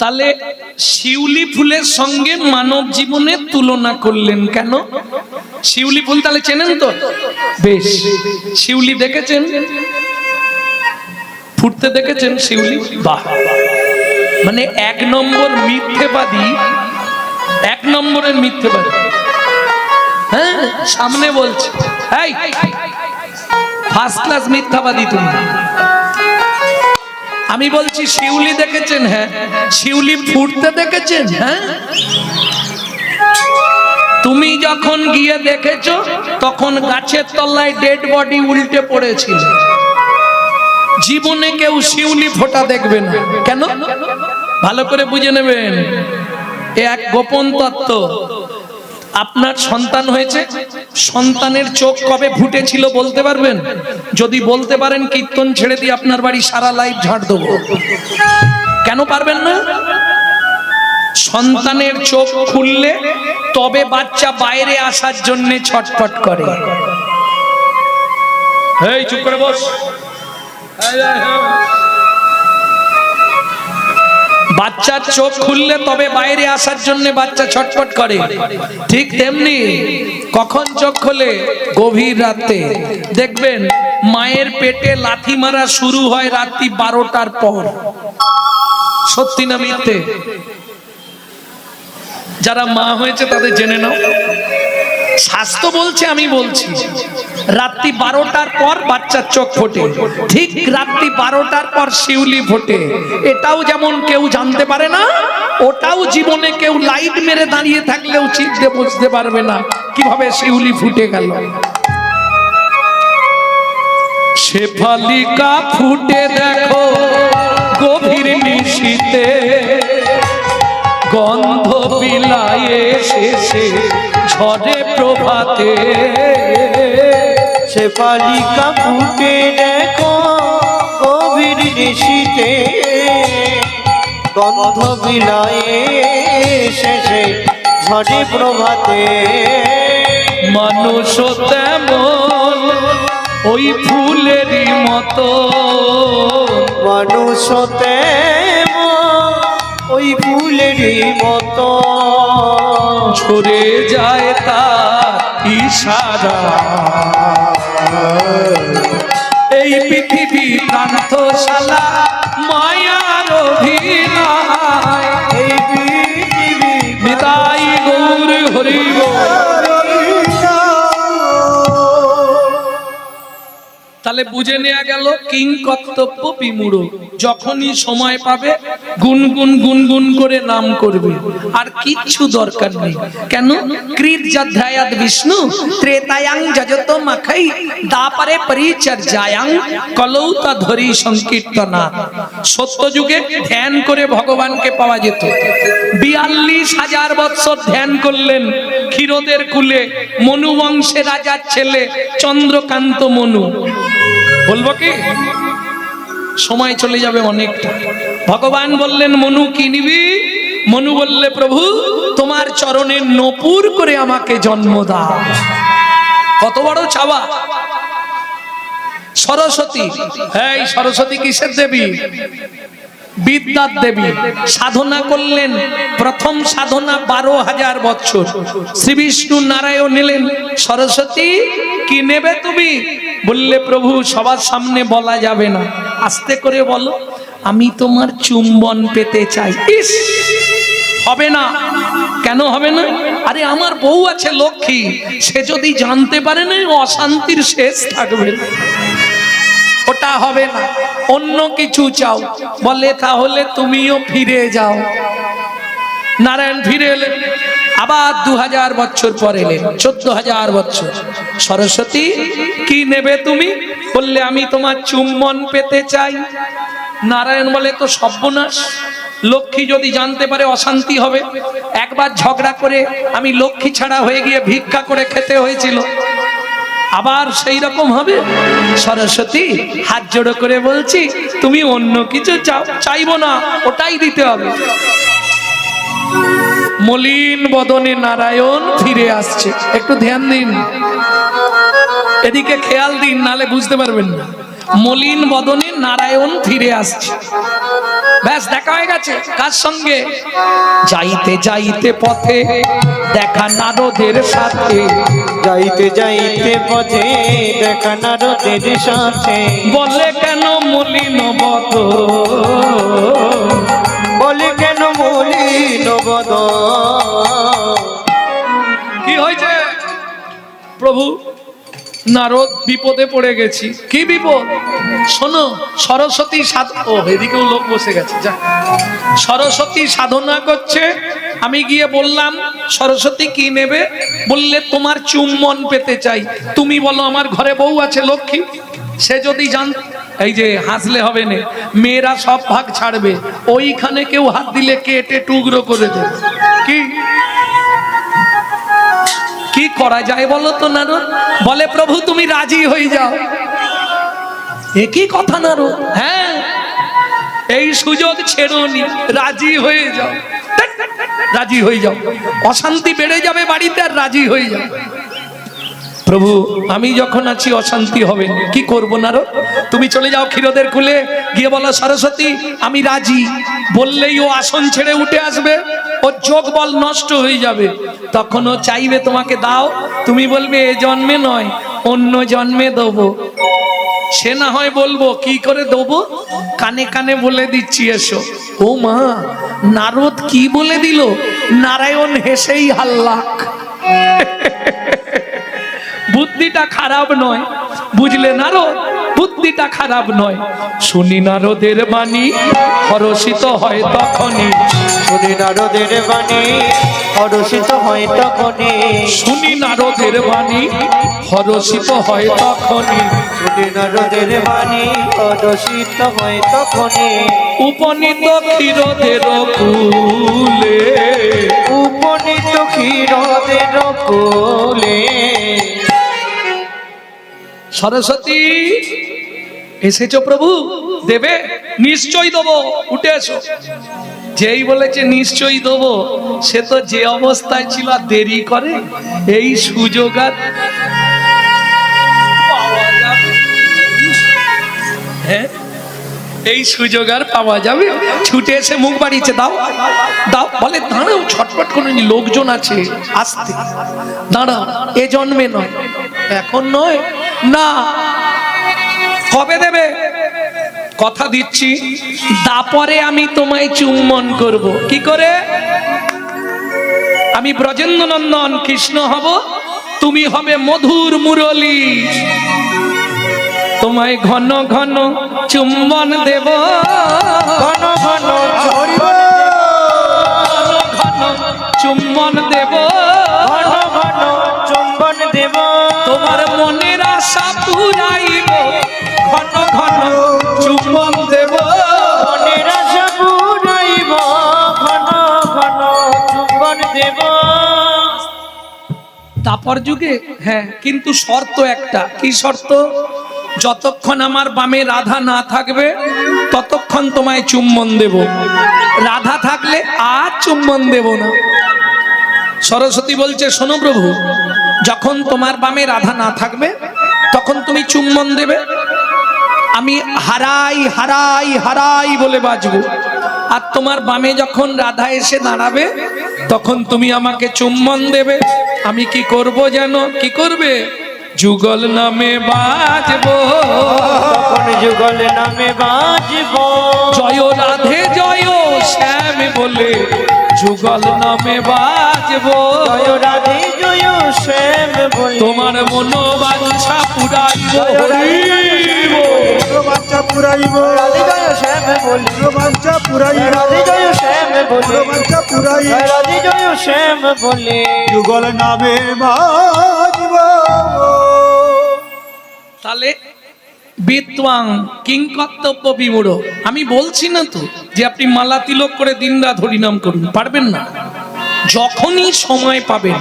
তাহলে শিউলি ফুলের সঙ্গে মানব জীবনের তুলনা করলেন কেন? শিউলি ফুল তাহলে চেনেন তো? বেশ, শিউলি দেখেছেন? ফুটতে দেখেছেন শিউলি? বাহ, মানে 1 নম্বর মিথ্যেবাদী, 1 নম্বরের মিথ্যেবাদী। হ্যাঁ, সামনে বলছে, এই ফার্স্ট ক্লাস মিথ্যাবাদী তুমি। আমি বলছি শিউলি দেখেছেন? হ্যাঁ। শিউলি ফুটতে দেখেছেন? হ্যাঁ। তুমি যখন গিয়ে দেখেছো তখন গাছের তলায় ডেড বডি উল্টে পড়েছিল। জীবনে কেউ শিউলি ফোটা দেখবে না। কেন? ভালো করে বুঝে নেবেন, এ এক গোপন তত্ত্ব। আপনার সন্তান হয়েছে, সন্তানের চোখ কবে ফুটেছিল বলতে পারবেন? যদি বলতে পারেন, কীর্তন ছেড়ে দিয়ে আপনার বাড়ি সারা লাইফ ঝাড় দেবো। কেন পারবেন না? সন্তানের চোখ খুললে তবে বাচ্চা বাইরে আসার জন্য ছটফট করে। এই চুপ করে বস। বাচ্চার চোখ খুললে তবে বাইরে আসার জন্য বাচ্চা ছটফট করে। ঠিক তেমনি কখন চোখ খোলে? গভীর রাতে। দেখবেন মায়ের পেটে লাথি মারা শুরু হয় রাত্রি 12টার পর। সত্যি না মিথ্যে? যারা মা হয়েছে তাদের জেনে নাও। শাস্ত্র বলছে, আমি বলছি। রাত্রি 12টার পর বাচ্চার চোখ ফোটে, ঠিক রাত্রি 12টার পর শিউলি ফোটে। এটাও যেমন কেউ জানতে পারে না, ওটাও জীবনে কেউ লাইট মেরে দাঁড়িয়ে থাকলেও চিনতে বুঝতে পারবে না কিভাবে শিউলি ফুটে গেল। শেফালিকা ফুটে দেখো গভীর নিশীতে, গন্ধ বিলায়ে শেষে ঝড়ে প্রভাতে। শেফালিকা ফুটে দেখো গভীর নিশীতে, গন্ধ বিলায়ে শেষে ঝড়ে প্রভাতে। মানুষ তেমন ওই ফুলেরই মতো, মানুষ তেমন ওই ফুলেরই মতো, ঝরে যায় তার ইশারা। এই পৃথিবী প্রান্তশালা মায়ার অভিনয়। এই পৃথিবী নিতাই গৌর হরি বল। তাহলে বুঝে নেওয়া গেল কিং কর্তব্য বিমূঢ়। যখনই সময় পাবে গুনগুন গুনগুন করে নাম করবে, আর কিচ্ছু দরকার নেই। কেন? কৃত যধ্যায়াদ বিষ্ণু ত্রেতায়াং যজত মাখাই দাপারে পরিচর্যায়াং কলৌ তধরি সংকীর্তনা। সত্য যুগে ধ্যান করে ভগবানকে পাওয়া যেত। 42,000 বৎসর ধ্যান করলেন ক্ষীরদের কুলে মনু বংশে রাজার ছেলে চন্দ্রকান্ত মনু। বলবো কি? সময় চলে যাবে অনেকটা। ভগবান বললেন মনু কি নিবি? মনু বললে প্রভু তোমার চরণে নপুর করে আমাকে জন্ম দাও। কত বড় চাওয়া। সরস্বতী, এই সরস্বতী কিসের দেবী? বিদ্যার দেবী। সাধনা করলেন, প্রথম সাধনা 12,000 বছর। শ্রী বিষ্ণু নারায়ণ নিলেন, সরস্বতী কি নেবে তুমি? বললে প্রভু সবার সামনে বলা যাবে না, আস্তে করে বলো আমি তোমার চুম্বন পেতে চাই। ইস, হবে না। কেন হবে না? আরে আমার বউ আছে লক্ষ্মী, সে যদি জানতে পারে না অশান্তির শেষ থাকবে না। ওটা হবে না, অন্য কিছু চাও। বলে তাহলে তুমিও ফিরে যাও। নারায়ণ ফিরে এলেন, আবার 2000 বছর পর এলেন, 14,000 বছর। সরস্বতী কি নেবে তুমি? বললে আমি তোমার চুম্বন পেতে চাই। নারায়ণ বলে তো সর্বনাশ, লক্ষ্মী যদি জানতে পারে অশান্তি হবে। একবার ঝগড়া করে আমি লক্ষ্মী ছাড়া হয়ে গিয়ে ভিক্ষা করে খেতে হয়েছিল, আবার সেই রকম হবে। সরস্বতী হাত জোড়ো করে বলছি তুমি অন্য কিছু চাও। চাইবো না, ওটাই দিতে হবে। মলিন বদনে নারায়ণ ফিরে আসছে। একটু ধ্যান দিন, এদিকে খেয়াল দিন, নালে বুঝতে পারবেন না। মলিন বদনে নারায়ণ ফিরে আসছে। ব্যাস, দেখা হয়ে গেছে। কার সঙ্গে? যাইতে যাইতে পথে দেখা নারদের সাথে, যাইতে যাইতে পথে দেখা নারদের সাথে। বলে কেন মলিন বদ, বলে কেন মলিন বদ। কি হয়েছে প্রভু? নারদ বিপদে পড়ে গেছি। কি বিপদ? শোনো, সরস্বতী ও এদিকেও লোক বসে গেছে। যা, সরস্বতী সাধনা করছে। আমি গিয়ে বললাম সরস্বতী কি নেবে? বললে তোমার চুম্বন পেতে চাই। তুমি বলো আমার ঘরে বউ আছে লক্ষ্মী, সে যদি জান, এই যে হাসলে হবে না, মেয়েরা সব ভাগ ছাড়বে, ওইখানে কেউ হাত দিলে কেটে টুকরো করে দেবে। কি কি করা যায় বলো তো নারদ? বলে প্রভু তুমি রাজি হয়ে যাও। একই কথা নারদ, হ্যাঁ এই সুযোগ ছেড়োনি, রাজি হয়ে যাও। রাজি হয়ে যাও, অশান্তি বেড়ে যাবে বাড়িতে, আর রাজি হয়ে যাও। প্রভু আমি যখন আছি অশান্তি হবে না। কি করবো নারদ? তুমি চলে যাও ক্ষীরদের কুলে, গিয়ে বলো সরস্বতী আমি রাজি। বললেই ও আসন ছেড়ে উঠে আসবে, ওর যোগ বল নষ্ট হয়ে যাবে। তখন ও চাইবে তোমাকে দাও, তুমি বলবে এ জন্মে নয় অন্য জন্মে দেবো। সে না হয় বলবো কি করে দেবো, কানে কানে বলে দিচ্ছি এসো। ও মা, নারদ কি বলে দিল? নারায়ণ হেসেই হাল্লাক। বুদ্ধি বুদ্ধিটা খারাপ নয়, বুঝলে নারদ? বুদ্ধিটা খারাপ নয়। শুনি নারদের বাণী হরষিত হয় তখনই, শুনি নারদের বাণী হরষিত হয় তখনই, শুনি নারদের বাণী হরষিত হয় তখনই, শুনি নারদের বাণী হরষিত হয় তখনই, উপনীত ক্ষীরদের কুলে, উপনীত ক্ষীরদের কোলে। সরস্বতী এসেছো প্রভু, দেবে? নিশ্চয়ই দেবো, উঠে এসো। যেই বলেছে নিশ্চয়ই দেবো, সে তো যে অবস্থায় ছিল আর দেরি করে। এই সুযোগ আর পাওয়া যাবে? হ্যাঁ, এই সুযোগ আর পাওয়া যাবে? ছুটে এসে মুখ বাড়িয়েছে, দাও দাও। বলে দাঁড়াও, ছটফট করে নি, লোকজন আছে, আসতে দাঁড়াও। এ জন্মে নয়, এখন নয়, না। কবে দেবে? কথা দিচ্ছি, দাপরে আমি তোমায় চুম্বন করব। কি করে? আমি ব্রজেন্দ্র নন্দন কৃষ্ণ হব, তুমি হবে মধুর মুরলী। তোমায় ঘন ঘন চুম্বন দেব, ঘন ঘন ঘন চুম্বন দেব, ঘন ঘন চুম্বন দেব, তোমার মনের আশা পুরাইব, ঘন ঘন চুম্বন দেব, মনের আশা পুরাইব, ঘন ঘন চুম্বন দেব। তারপর যুগে, হ্যাঁ, কিন্তু শর্ত একটা। কি শর্ত? যতক্ষণ আমার বামে রাধা না থাকবে ততক্ষণ তোমায় চুম্বন দেব, রাধা থাকলে আর চুম্বন দেব না। সরস্বতী বলছে, শোনো প্রভু, যখন তোমার বামে রাধা না থাকবে তখন তুমি চুম্বন দেবে, আমি হারাই হারাই হারাই বলে বাজবো। আর তোমার বামে যখন রাধা এসে দাঁড়াবে তখন তুমি আমাকে চুম্বন দেবে। আমি কি করব জানো? কি করবে? যুগল নামে বাজবো, তখন যুগল নামে বাজবো, জয় রাধে জয় শ্যাম বলে যুগল নামে বাজবো, জয় রাধে জয় শ্যাম বলে তোমার মনোবাঞ্ছা পুরাইব। বাচ্চা পুরাইব, রাধে জয় শ্যাম বলে, বাচ্চা পুরাইব, রাধে জয় শ্যাম বলে, বাচ্চা পুরাইব, রাধে জয় শ্যাম বলে, যুগল নামে বাজব। তাহলে বিদ্বাং কিং কর্তব্য বিমূঢ়। আমি বলছি না তো যে আপনি মালা তিলক করে দিনরাত হরিনাম করুন, পারবেন না। যখনই সময় পাবেন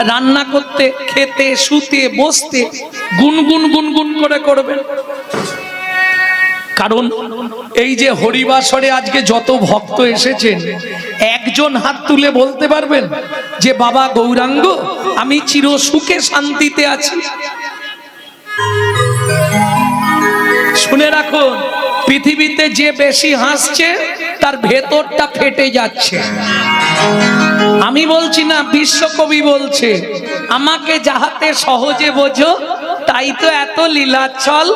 রান্না করতে, খেতে, শুতে, বসতে গুনগুন গুনগুন করে করবেন। কারণ এই যে হরিবাসরে আজকে যত ভক্ত এসেছেন, একজন হাত তুলে বলতে পারবেন যে বাবা গৌরাঙ্গ আমি চির সুখে শান্তিতে আছি? শুনে রাখুন, পৃথিবীতে যে বেশি হাসছে তার ভেতরটা ফেটে যাচ্ছে। আমি বলছি না, বিশ্বকবি বলছে, আমাকে যাহাতে সহজে বোঝো তাই তো এত লীলাচ্ছল,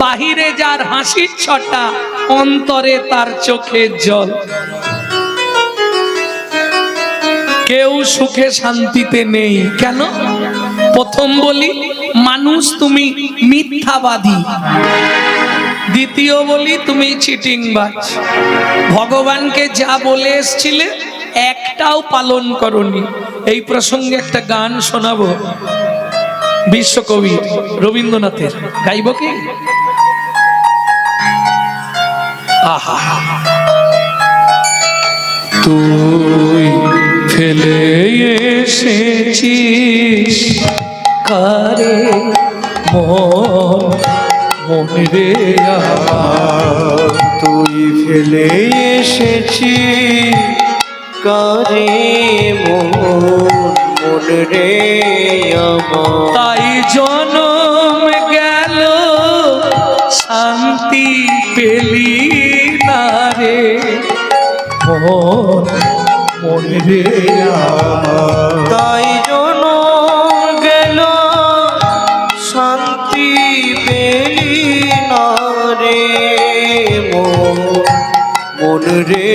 বাহিরে যার হাসির ছটা অন্তরে তার চোখের জল। কেউ সুখে শান্তিতে নেই। কেন? প্রথম বলি, মানুষ তুমি মিথ্যাবাদী। দ্বিতীয় বলি, তুমি চিটিংবাজ। ভগবানকে যা বলে এসছিলে একটাও পালন করনি। এই প্রসঙ্গে একটা গান শোনাবো, বিশ্বকবি রবীন্দ্রনাথের। গাইব কি? আহা, তুই ফেলে এসেছিস কারে মন রে আমার, তুই ফেলে এসেছি কারে মন রে আমার, তাই জনম গেল শান্তি পেলি না রে মন রে আমার, তাই জনম গেল শান্তি পেলি না রে মন রে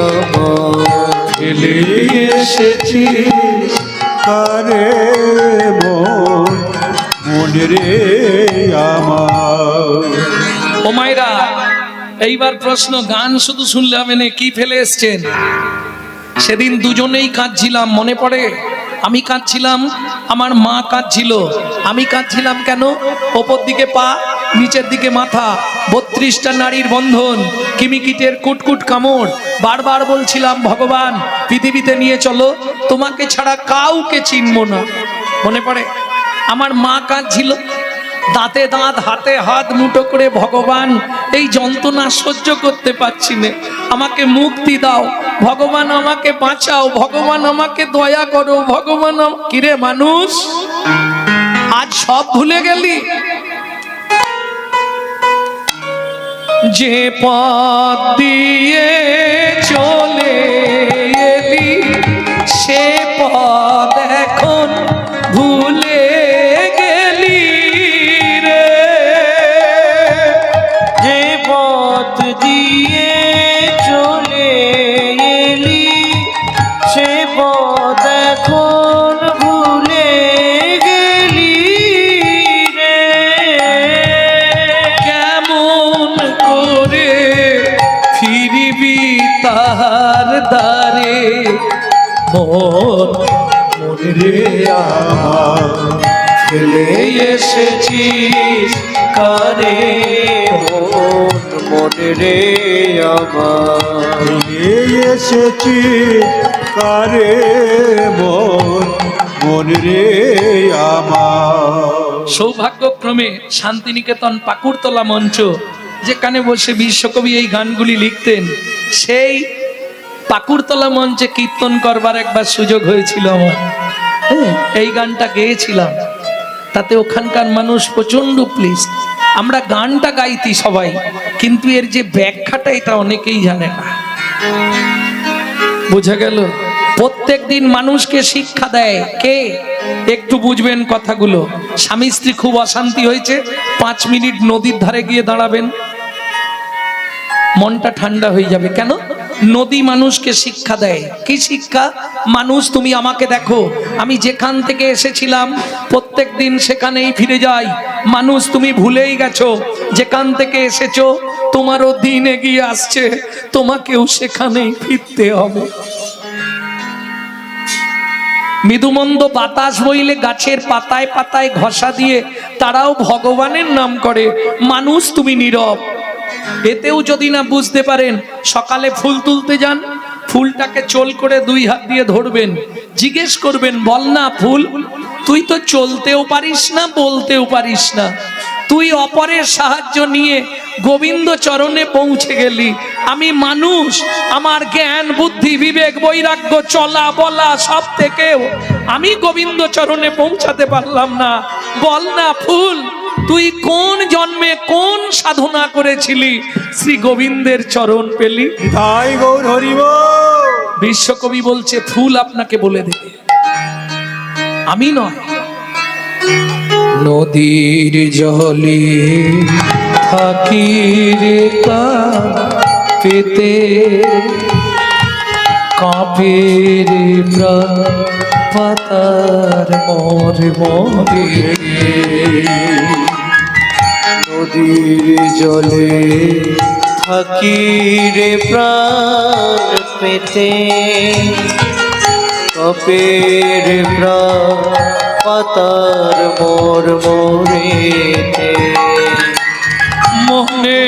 আমার, ফেলে এসেছি কারে মন মনে রে আমার। ও মায়েরা, এইবার প্রশ্ন, গান শুধু শুনলে হবে না, কি ফেলে এসছেন? সেদিন দুজনেই কাঁদছিলাম, মনে পড়ে? আমি কাঁদছিলাম, আমার মা কাঁদছিল। আমি কাঁদছিলাম কেন? ওপর দিকে পা, নিচের দিকে মাথা, 32টা নারীর বন্ধন, কিমিকিটের কুটকুট কামড়। বারবার বলছিলাম, ভগবান পৃথিবীতে নিয়ে চলো, তোমাকে ছাড়া কাউকে চিনব না। মনে পড়ে? আমার মা কাঁদছিল, দাঁতে দাঁত হাতে হাত মুঠো করে, ভগবান এই যন্ত্রণা সহ্য করতে পারছি না, আমাকে মুক্তি দাও, ভগবান আমাকে বাঁচাও, ভগবান আমাকে দয়া করো, ভগবান। কিরে মানুষ, আজ সব ভুলে গেলি? যে পথ দিয়ে চলে এলি সে পথ এখন ভুলে গেলি রে। যে পথ দিয়ে চলে এলি সে পথ এখন ভুলে গেলি রে। কেমন করে ফিরবি তাহার দ্বারে, মন মনে রে আমার ফেলে এসেছিস কারে, মন মনে রে আমার। এসেছি কারে মন মনে রে আমার। সৌভাগ্যক্রমে শান্তিনিকেতন পাকুড়তলা মঞ্চ, যেখানে বসে বিশ্বকবি এই গানগুলি লিখতেন, সেই পাকুড়তলা মঞ্চে কীর্তন করবার একবার সুযোগ হয়েছিল আমার। এই গানটা গেয়েছিলাম, তাতে ওখানকার মানুষ প্রচন্ড প্লিজ। আমরা গানটা গাইতি সবাই, কিন্তু এর যে ব্যাখ্যাটা এটা অনেকেই জানে না। বোঝা গেল? প্রত্যেক দিন মানুষকে শিক্ষা দেয় কে? একটু বুঝবেন কথাগুলো। স্বামী স্ত্রী খুব অশান্তি হয়েছে, 5 মিনিট নদীর ধারে গিয়ে দাঁড়াবেন, মনটা ঠান্ডা হয়ে যাবে। কেন? নদী মানুষকে শিক্ষা দেয়। কি শিক্ষা? মানুষ, তুমি আমাকে দেখো, আমি যেখান থেকে এসেছিলাম প্রত্যেক দিন সেখানেই ফিরে যাই। মানুষ, তুমি ভুলেই গেছো যেখান থেকে এসেছো তোমারও দিন এগিয়ে আসছে, তোমাকেও সেখানেই ফিরতে হবে। মৃদুমন্দ বাতাস বইলে গাছের পাতায় পাতায় ঘষা দিয়ে তারাও ভগবানের নাম করে। মানুষ, তুমি নীরব। এতেও যদি না বুঝতে পারেন, সকালে ফুল তুলতে যান, ফুলটাকে চোল করে 2 হাত দিয়ে ধরবেন, জিজ্ঞেস করবেন, বল না ফুল, তুই তো চলতেও পারিস না, বলতেও পারিস না, তুই অপরের সাহায্য নিয়ে গোবিন্দ চরণে পৌঁছে গেলি। আমি মানুষ, আমার জ্ঞান বুদ্ধি বিবেক বৈরাগ্য চলা বলা সব থেকেও আমি গোবিন্দ চরণে পৌঁছাতে পারলাম না। বল না ফুল, তুই কোন জন্মে কোন সাধনা করেছিলি শ্রী গোবিন্দের চরণ পেলি? তাই গৌর হরিব। বিশ্বকবি বলছে, ফুল আপনাকে বলে দেবে, আমি নয়। নদীর জলে থাকি রে পেতে, কাঁপে রে প্রাণ পাতার মরে মরে। নদীর জলে থাকি রে প্রাণ পেতে, কপে রে প্রাণ পাতার মোর মোরেতে। মনে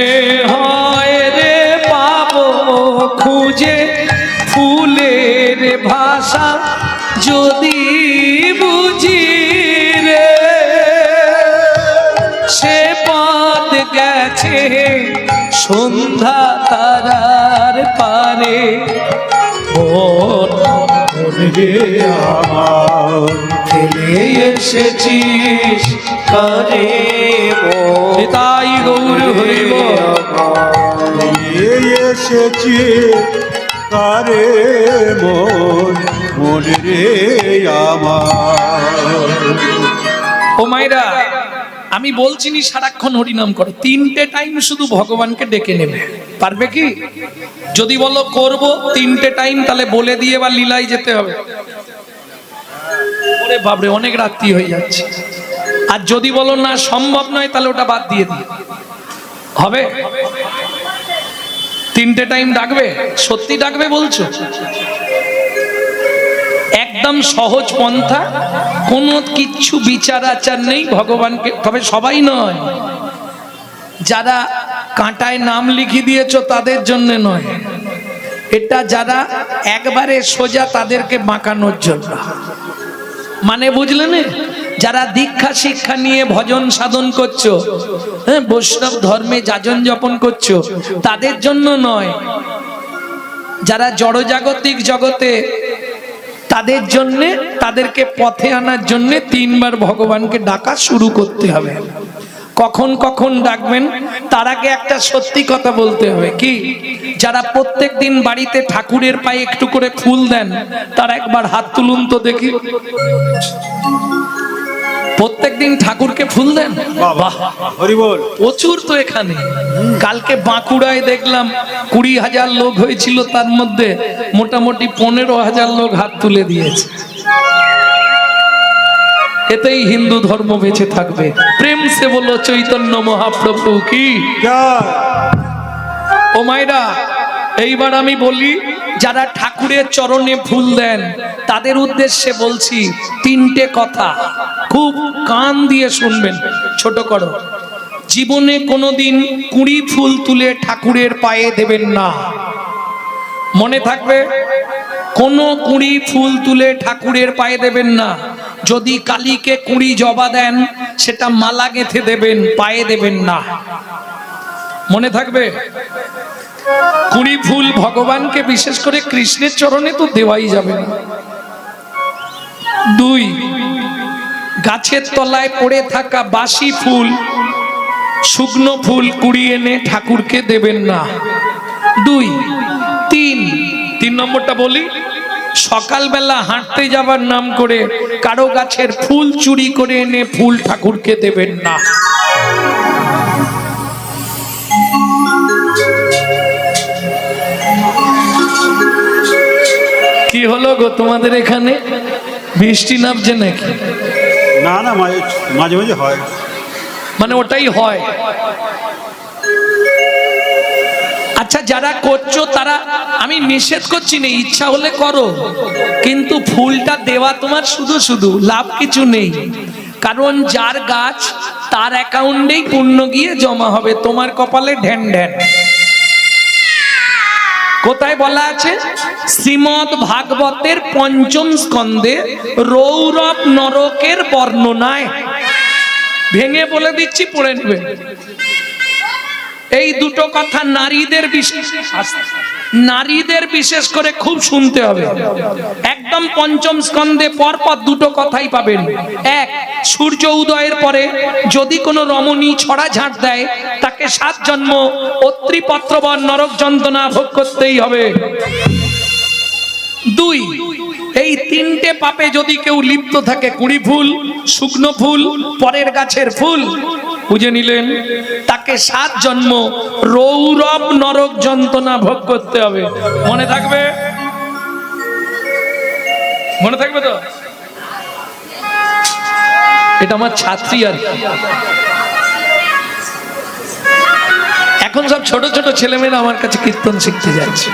হয় রে পাবো খুঁজে ফুলের ভাষা, যদি বুঝি রে সে পথ গেছে সন্ধ্যা তারার পারে। মন মনে রে আমার ফেলে এসেছিস কারে মোর তাই গৌর হরিব। এসেছি কারে মন মনে রে আমার। ও মাইরা, আমি বলছি নি সারাক্ষণ হরিনাম করো, 3টে টাইম শুধু ভগবানকে ডেকে নেবে, পারবে কি? যদি বলো করব 3টে টাইম, তাহলে বলে দিয়ে বা লীলায় যেতে হবে। ওরে বাপরে, অনেক রাত্রি হয়ে যাচ্ছে। আর যদি বলো না সম্ভব নয় তাহলে ওটা বাদ দিয়ে দিই, হবে? 3টে টাইম ডাকবে? সত্যি ডাকবে বলছো? একদম সহজ পন্থা, কোনো কিচ্ছু বিচার আচার নেই ভগবানকে। তবে সবাই নয়, যারা কাঁটায় নাম লিখে দিয়েছো তাদের জন্য নয়, এটা যারা একবারে সোজা তাদেরকে বাঁকানোর জন্য। মানে বুঝলে না? যারা দীক্ষা শিক্ষা নিয়ে ভজন সাধন করছো, হ্যাঁ, বৈষ্ণব ধর্মে যাজন যাপন করছো, তাদের জন্য নয়। যারা জড়জাগতিক জগতে, তাদের জন্য, তাদেরকে পথে আনার জন্য 3 বার ভগবানকে ডাকা শুরু করতে হবে। কখন কখন ডাকবেন তার আগে একটা সত্যি কথা বলতে হবে। কি? যারা প্রত্যেক দিন বাড়িতে ঠাকুরের পায়ে একটু করে ফুল দেন, তারা একবার হাত তুলুন তো দেখি। প্রত্যেকদিন ঠাকুরকে ফুল দেন? বাহ, হরি বল। প্রচুর তো এখানে। কালকে বাঁকুড়ায় দেখলাম 20,000 লোক হয়েছিল, তার মধ্যে মোটামুটি 15,000 লোক হাত তুলে দিয়েছে। এতেই হিন্দু ধর্ম বেঁচে থাকবে। প্রেম সে বলো চৈতন্য মহাপ্রভু কি জয়। ও মায়েরা, এইবার আমি বলি, যারা ঠাকুরের চরণে ফুল দেন তাদের উদ্দেশ্যে বলছি 3টে কথা, খুব কান দিয়ে শুনবেন। ছোট করো, জীবনে কোনোদিন 20 ফুল তুলে ঠাকুরের পায়ে দেবেন না। মনে থাকবে, কোনো 20 ফুল তুলে ঠাকুরের পায়ে দেবেন না। যদি কালীকে 20 জবা দেন, সেটা মালা গেঁথে দেবেন, পায়ে দেবেন না। মনে থাকবে। 20 ফুল ভগবানকে, বিশেষ করে কৃষ্ণের চরণে তো দেওয়াই যাবে না। 2, গাছের তলায় পড়ে থাকা বাসি ফুল, শুকনো ফুল কুড়িয়ে এনে ঠাকুরকে দেবেন না। 2, 3 নম্বরটা বলি, সকালবেলা হাঁটতে যাবার নাম করে কারো গাছের ফুল চুরি করে এনে ফুল ঠাকুরকে দেবেন না। কি হলো গো তোমাদের এখানে? বৃষ্টি নামছে নাকি? না না, মাঝে মাঝে হয়। মানে ওটাই হয়। আচ্ছা, যারা করছো তারা, আমি নিষেধ করছি না, ইচ্ছা হলে করো, কিন্তু ফুলটা দেওয়া তোমার শুধু শুধু লাভ কিছু নেই। কারণ যার গাছ তার অ্যাকাউন্টেই পুণ্য গিয়ে জমা হবে, তোমার কপালে ঢ্যান ঢ্যান। কোথায় বলা আছে? শ্রীমদ্ ভাগবতের 5ম স্কন্ধে রৌরব নরকের বর্ণনায়। ভেঙে বলে দিচ্ছি, পড়ে নেবে। এই দুটো কথা নারীদের বিশেষ করে খুব শুনতে হবে। একদম 5ম স্কন্ধে পরপর দুটো কথাই পাবেন। 1, সূর্য উদয়ের পরে যদি কোনো রমণী ছড়া ঝাঁট দেয়, তাকে 7 জন্ম অত্রিপত্রবন নরক যন্ত্রণা ভোগ করতেই হবে। 2, এই 3টে পাপে যদি কেউ লিপ্ত থাকে, 20 ফুল, শুকনো ফুল, পরের গাছের ফুল, বুঝে নিলেন, তাকে 7 জন্ম রৌরব নরক যন্ত্রণা ভোগ করতে হবে। মনে থাকবে? মনে থাকবে তো? এটা আমার ছাত্রী আর কি। এখন সব ছোট ছোট ছেলেমেয়েরা আমার কাছে কীর্তন শিখতে যাচ্ছে।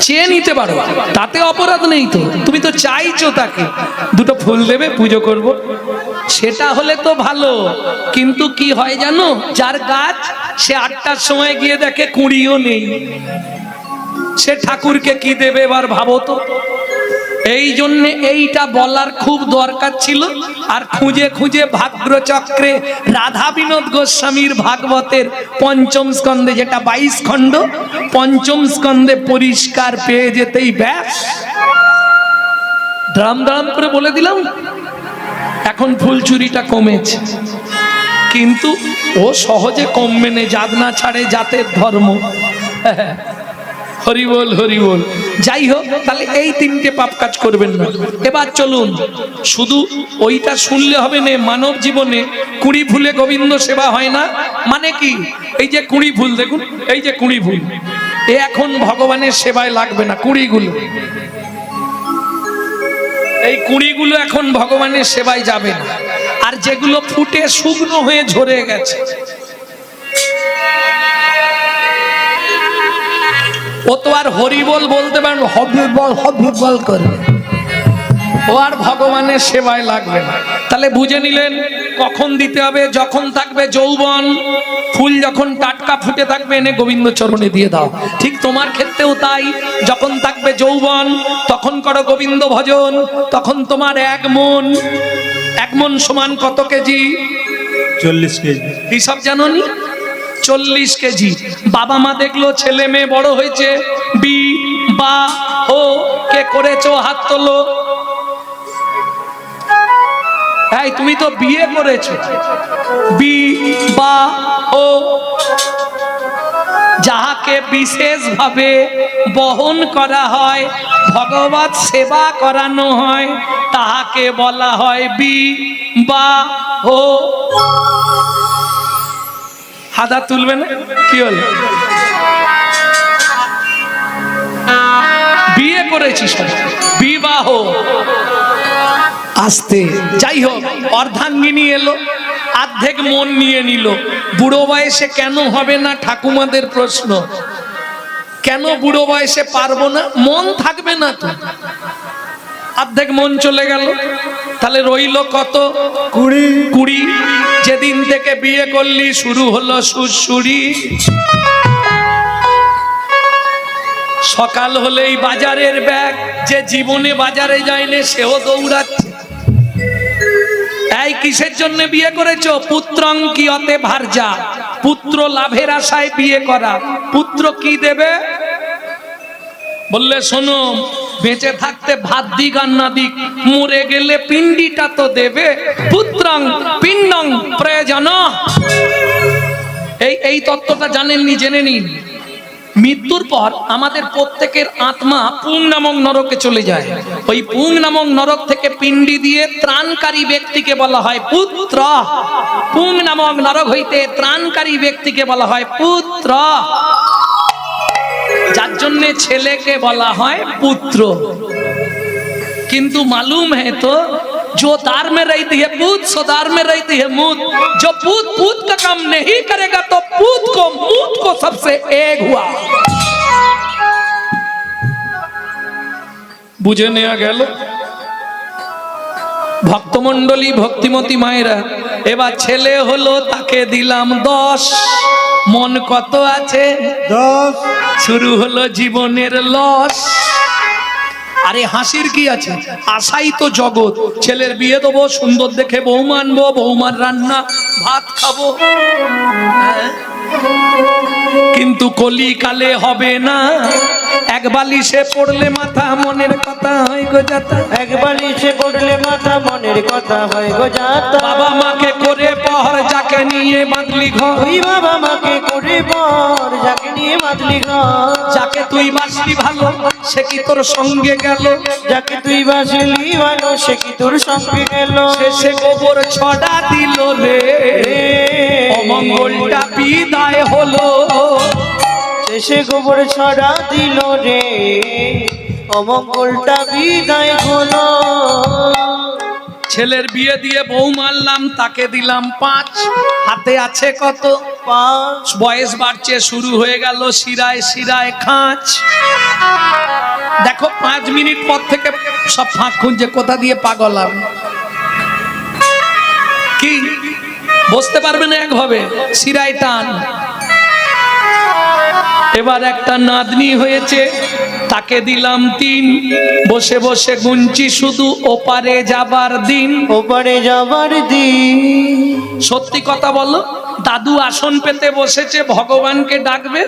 চেয়ে নিতে পারো, তাতে অপরাধ নেই তো। তুমি তো চাইছো তাকে, দুটো ফুল দেবে, পুজো করব, সেটা হলে তো ভালো। কিন্তু কি হয় জানো, যার গাছ সে 8টার সময় গিয়ে দেখে 20ও নেই, সে ঠাকুরকে কি দেবে এবার ভাবো তো। এই জন্য এইটা বলার খুব দরকার ছিল। আর খুঁজে খুঁজে ভাগ্যচক্রে রাধা বিনোদ গোস্বামীর ভাগবতের 5ম স্কন্ধে, যেটা 22 খণ্ড, 5ম স্কন্ধে পরিষ্কার পেয়ে যেতেই ব্যাস। দাম দাম করে বলে দিলাম। এখন ফুল চুরিটা কমেছে, কিন্তু ও সহজে কমবে না, জাত না ছাড়ে জাতের ধর্ম। হরি বল, হরি বল। যাই হোক, তাহলে এই 3টে পাপ কাজ করবেন না। এবার চলুন, শুধু ওইটা শুনলে হবে না। মানব জীবনে 20 ফুলে গোবিন্দ সেবা হয় না। মানে কি? এই যে 20 ফুল দেখুন, এই যে 20 ফুল, এ এখন ভগবানের সেবায় লাগবে না। 20 গুলো এই কুঁড়িগুলো এখন ভগবানের সেবায় যাবে না, আর যেগুলো ফুটে শুকনো হয়ে ঝরে গেছে ও তো আর হরিবল বলতে পারবে, হবিবল করবে, ও আর ভগবানের সেবায় লাগবে না। তাহলে বুঝে নিলেন কখন দিতে হবে, যখন থাকবে যৌবন, ফুল যখন টাটকা ফুটে থাকবে এনে গোবিন্দ চরণে দিয়ে দাও। ঠিক তোমার ক্ষেত্রেও তাই, যখন থাকবে যৌবন তখন করো গোবিন্দ ভজন। তখন তোমার এক মন সমান কত কেজি? 40 কেজি। হিসাব জানো নি? 40 কেজি। বাবা মা দেখলো ছেলে মেয়ে বড় হয়েছে, বিবাহ কে করেছো হাত তোলো। এই তুমি তো বিয়ে করেছো। বিবাহ যাহাকে বিশেষ ভাবে বহন করা হয়, ভগবত সেবা করানো হয়, তাহাকে বলা হয় বিবাহ। হাদা তুলবে না, কি হলো? বিয়ে করেছি সব, বিবাহ। আসতে যাই হোক, অর্ধাঙ্গিনী এলো, অর্ধেক মন নিয়ে নিল। বুড়ো বয়সে কেন হবে না ঠাকুমাদের প্রশ্ন, কেন বুড়ো বয়সে পারবো না? মন থাকবে না তো, অর্ধেক মন চলে গেল। তাহলে রইল কত? 20। যেদিন থেকে বিয়ে করলি শুরু হলো সুরসুরি। সকাল হলেই বাজারের ব্যাগ, যে জীবনে বাজারে যায়নি সেও দৌড়াচ্ছে। এই কিসের জন্য বিয়ে করেছো? পুত্রং কিয়তে ভার্যা, পুত্র লাভের আশায় বিয়ে করা। পুত্র কি দেবে? বললে শোনো, বেঁচে থাকতে ভাত দিক আর না দিক, মরে গেলে পিণ্ডিটা তো দেবে। পুত্রং পিণ্ডং প্রয়োজন। এই তত্ত্বটা জানেননি? জেনে নিন। মৃত্যুর পর আমাদের প্রত্যেকের আত্মা পুং নামক নরকে চলে যায়। ওই পুং নামক নরক থেকে পিণ্ডি দিয়ে ত্রাণকারী ব্যক্তিকে বলা হয় পুত্র। পুং নামক নরক হইতে ত্রাণকারী ব্যক্তিকে বলা হয় পুত্র, যার জন্য ছেলেকে বলা হয় পুত্র। किंतु मालूम है तो जो दार में रहती है पूत, सो दार में रहती है मूत। जो पूत पूत का काम नहीं करेगा तो पूत को मूत को सबसे एक हुआ। बुझे नेওয়া গেল? ভক্তমণ্ডলী ভক্তিমতী মায়েরা, এবার ছেলে হলো, তাকে দিলাম 10। মন কত আছে? 10। শুরু হলো জীবনের লস। আরে হাসির কি আছে? আশাই তো জগৎ। ছেলের বিয়ে দেবো, সুন্দর দেখে বউ মানবো, বৌমার রান্না ভাত খাবো, কিন্তু কলিকালে হবে না। এক বালিশে পড়লে মাথা, মনের কথা হয় গো যাতা। এক বালিশে পড়লে মাথা, মনের কথা হয় গো যাতা। বাবা মাকে করে পর, যাকে নিয়ে বাঁধলি ঘর। ওই বাবা মাকে করে পর, যাকে নিয়ে বাঁধলি ঘর। যাকে তুই বাসলি ভালো, সে কি তোর সঙ্গে গেল? যাকে তুই বাসলি ভালো, সে কি তোর সঙ্গে গেল? শেষে গোবর ছড়া দিল রে, অমঙ্গলটা বিদায় হলো। শেষে গোবর ছড়া দিল রে, অমঙ্গলটা বিদায় হলো। ছেলের বিয়ে দিয়ে বউ মারলাম, তাকে দিলাম 5। হাতে আছে কত? 5। বয়স বাড়ছে, শুরু হয়ে গেল শিরায় শিরায় খাঁচ। দেখো 5 মিনিট পর থেকে সব ফাঁক খুঁজছে, কোথা দিয়ে পাগল আমি কি বুঝতে পারবে না একভাবে, শিরায় টান। এবার একটা নাতনি হয়েছে, তাকে দিলাম 3। বসে বসে গুনছি শুধু ওপারে যাবার দিন। ওপারে যাবার দিন। সত্যি কথা বলো, দাদু আসন পেতে বসেছে, ভগবানকে ডাকবে,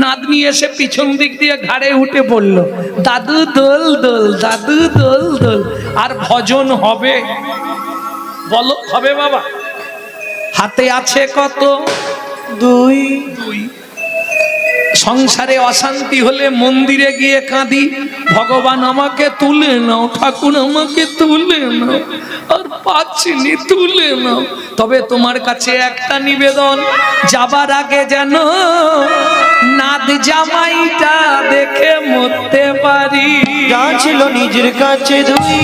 নাতনি এসে পিছন দিক দিয়ে ঘাড়ে উঠে পড়লো, দাদু দোল দোল, দাদু দোল দোল। আর ভজন হবে? বলো হবে বাবা? হাতে আছে কত? 2। সংসারে অশান্তি হলে মন্দিরে গিয়ে কাঁদি, ভগবান আমাকে তুলে নাও, ঠাকুর আমাকে তুলে নাও, আর পাচ্ছিনি, তুলে নাও। তবে তোমার কাছে একটা নিবেদন, যাবার আগে যেন নাদ জামাইটা দেখে মরতে পারি। যা ছিল নিজের কাছে 2,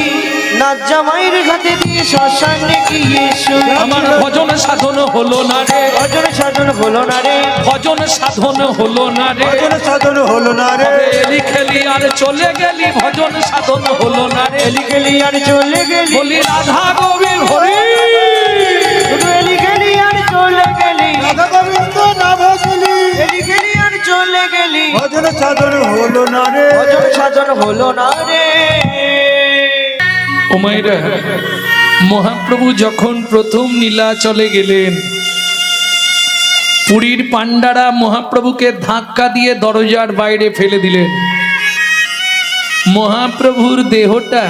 না জামাইয়ের ঘাটে দিয়ে শ্মশানে গিয়ে শুয়ে আমার ভজন সাধন হলো না রে, ভজন সাধন হলো না রে, ভজন সাধন হলো না রে, ভজন সাধন হলো না রে, এলি খেলি আর চলে গেলি, ভজন সাধন হলো না রে। এলি গেলি আর চলে গেলি, বলি রাধা গোবিন্দ হরি, শুধু এলি গেলি আর চলে গেলি, রাধা গোবিন্দ না ভজলি, এলি গেলি আর চলে গেলি, ভজন সাধন হলো না রে, ভজন সাধন হলো না রে। ও মায়েরা, মহাপ্রভু যখন প্রথম নীলাচলে গেলেন, পুরীর পান্ডারা মহাপ্রভুকে ধাক্কা দিয়ে দরজার বাইরে ফেলে দিলেন। মহাপ্রভুর দেহটা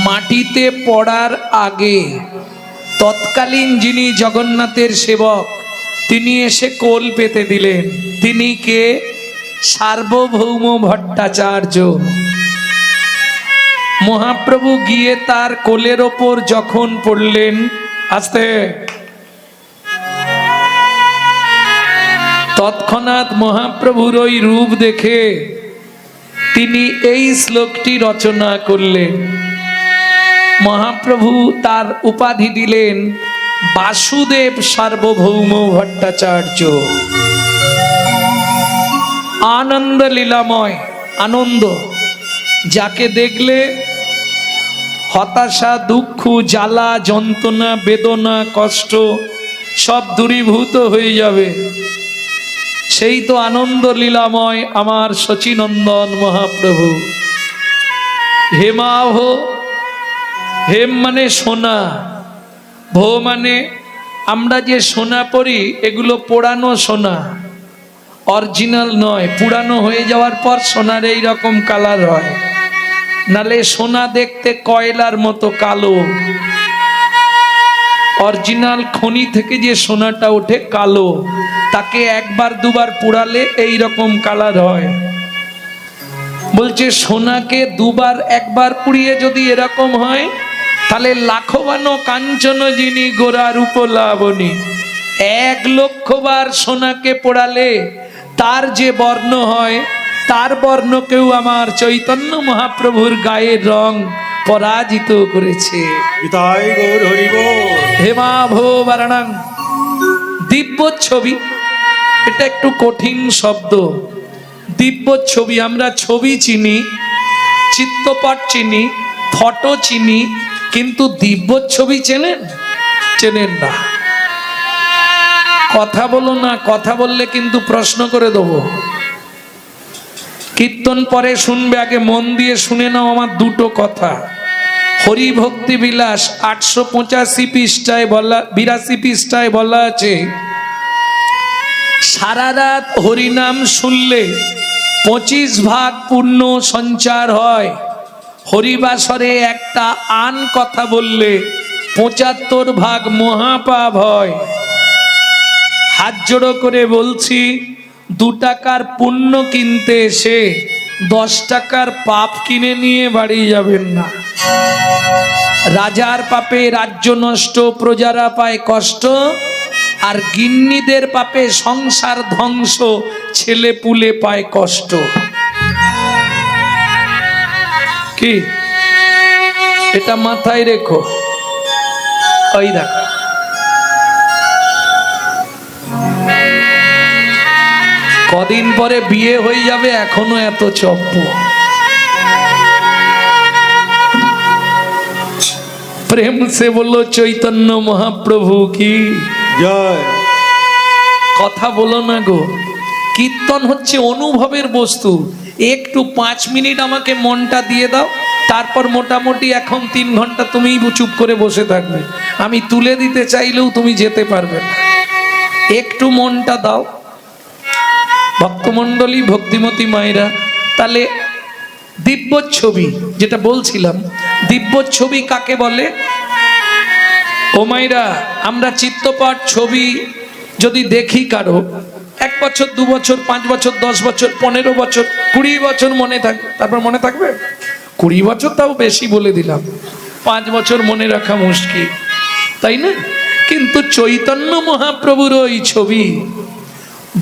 মাটিতে পড়ার আগে তৎকালীন যিনি জগন্নাথের সেবক তিনি এসে কোল পেতে দিলেন। তিনি কে? সার্বভৌম ভট্টাচার্য। মহাপ্রভু গিয়ে তার কোলের ওপর যখন পড়লেন, আস্তে, তৎক্ষণাৎ মহাপ্রভুর ওই রূপ দেখে তিনি এই শ্লোকটি রচনা করলেন। মহাপ্রভু তার উপাধি দিলেন বাসুদেব সার্বভৌম ভট্টাচার্য। আনন্দ লীলাময়, আনন্দ, যাকে দেখলে হতাশা, দুঃখ, জ্বালা, যন্ত্রণা, বেদনা, কষ্ট সব দূরীভূত হয়ে যাবে। সেই তো আনন্দ লীলাময় আমার শচীনন্দন মহাপ্রভু। হেমাভ, হেম মানে সোনা, ভো মানে আমরা যে সোনা পরি এগুলো পোড়ানো সোনা, অরিজিনাল নয়। পুরানো হয়ে যাওয়ার পর সোনার এই রকম কালার হয়, নালে সোনা দেখতে কয়লার মতো কালো। অরিজিনাল খনি থেকে যে সোনাটা ওঠে কালো, তাকে একবার দুবার পুড়ালে এই রকম কালার হয়। বলছে সোনাকে দুবার একবার পুড়িয়ে যদি এরকম হয়, তাহলে লাখবানো কাঞ্চন যিনি গোরা রূপ লাবণী, 1,00,000 বার সোনাকে পোড়ালে তার যে বর্ণ হয়, তার বর্ণকেও আমার চৈতন্য মহাপ্রভুর গায়ের রং পরাজিত করেছে। বিদায় গৌর হরি বল। হেমাভো বারাণাং, দিব্য ছবি, এটা একটু কঠিন শব্দ। দিব্য ছবি, আমরা ছবি চিনি, চিত্রপট চিনি, ফটো চিনি, কিন্তু দিব্য ছবি চেনেন? চেনেন না। কথা বলো না, কথা বললে কিন্তু প্রশ্ন করে দেবো। কীর্তন পরে শুনবে, আগে মন দিয়ে শুনে নাও আমার দুটো কথা। হরি ভক্তি বিলাস 885 পৃষ্ঠায় বলা, 82 পৃষ্ঠায় বলা আছে, সারা রাত হরিনাম শুনলে 25 ভাগ পুণ্য সঞ্চার হয়। হরিবাসরে একটা আন কথা বললে 75 ভাগ মহাপাপ হয়। হাত জোড়ো করে বলছি, 2 টাকার পুণ্য কিনতে এসে 10 টাকার পাপ কিনে নিয়ে বাড়ি যাবেন না। রাজার পাপে রাজ্য নষ্ট, প্রজারা পায় কষ্ট, আর গিন্নিদের পাপে সংসার ধ্বংস, ছেলে পুলে পায় কষ্ট। কি এটা মাথায় রেখো। ওই দেখো, কদিন পরে বিয়ে হয়ে যাবে, এখনো এত চপ্প। প্রেম সে বললো চৈতন্য মহাপ্রভু কি জয়। কথা বলো না গো। কীর্তন হচ্ছে অনুভবের বস্তু। একটু 5 মিনিট আমাকে মনটা দিয়ে দাও, তারপর মোটামুটি এখন 3 ঘন্টা তুমি চুপ করে বসে থাকবে। আমি তুলে দিতে চাইলেও তুমি যেতে পারবে না। একটু মনটা দাও ভক্তমণ্ডলী, ভক্তিমতী মায়েরা। তাহলে দিব্য ছবি যেটা বলছিলাম, দিব্য ছবি কাকে বলে? ও মায়েরা, আমরা চিত্তপট ছবি যদি দেখি কারো 1 বছর, 2 বছর, 5 বছর, 10 বছর, 15 বছর, 20 বছর মনে থাকবে, তারপর মনে থাকবে? 20 বছর তাও বেশি বলে দিলাম, 5 বছর মনে রাখা মুশকিল, তাই না? কিন্তু চৈতন্য মহাপ্রভুর ওই ছবি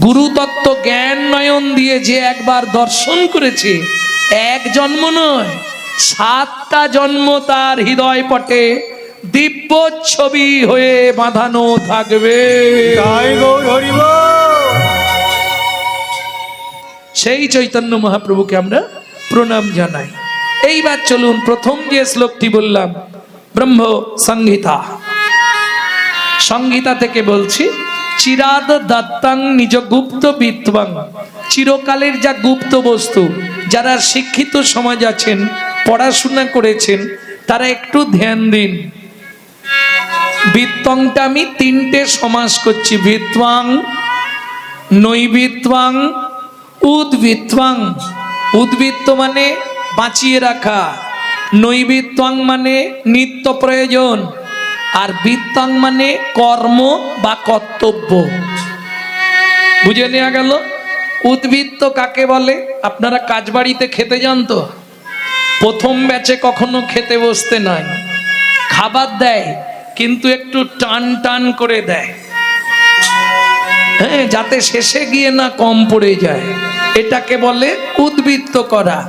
গুরুতত্ত্ব জ্ঞান নয়ন দিয়ে যে একবার দর্শন করেছে, 1 জন্ম নয়, সাতটা জন্ম তার হৃদয় পটে দিব্য ছবি হয়ে বাঁধানো থাকবে। তাই গৌর হরি বল। সেই চৈতন্য মহাপ্রভুকে আমরা প্রণাম জানাই। এইবার চলুন প্রথম যে শ্লোকটি বললাম ব্রহ্ম সংহিতা, সংহিতা থেকে বলছি, চিরাদ দত্তাং নিজ গুপ্ত বিত্বাং, চিরকালের যা গুপ্ত বস্তু, যারা শিক্ষিত সমাজ আছেন, পড়াশোনা করেছেন, তারা একটু ধ্যান দিন। বিত্তংটা আমি তিনটে সমাস করছি, বিত্বাং, নৈবিত্বাং, উদ্বৃত্তাং। উদ্বৃত্ত মানে বাঁচিয়ে রাখা, নৈবিত্তাং মানে নিত্য প্রয়োজন, আর বিত্তাং মানে কর্ম বা কর্তব্য। বুঝে নেওয়া গেল? উদ্বৃত্ত কাকে বলে? আপনারা কাজ বাড়িতে খেতে যান তো, প্রথম ব্যাচে কখনো খেতে বসতে নাই, খাবার দেয় কিন্তু একটু টান টান করে দেয়, হ্যাঁ, যাতে শেষে গিয়ে না কম পড়ে যায়, এটাকে বলে উদ্বৃত্ত করা।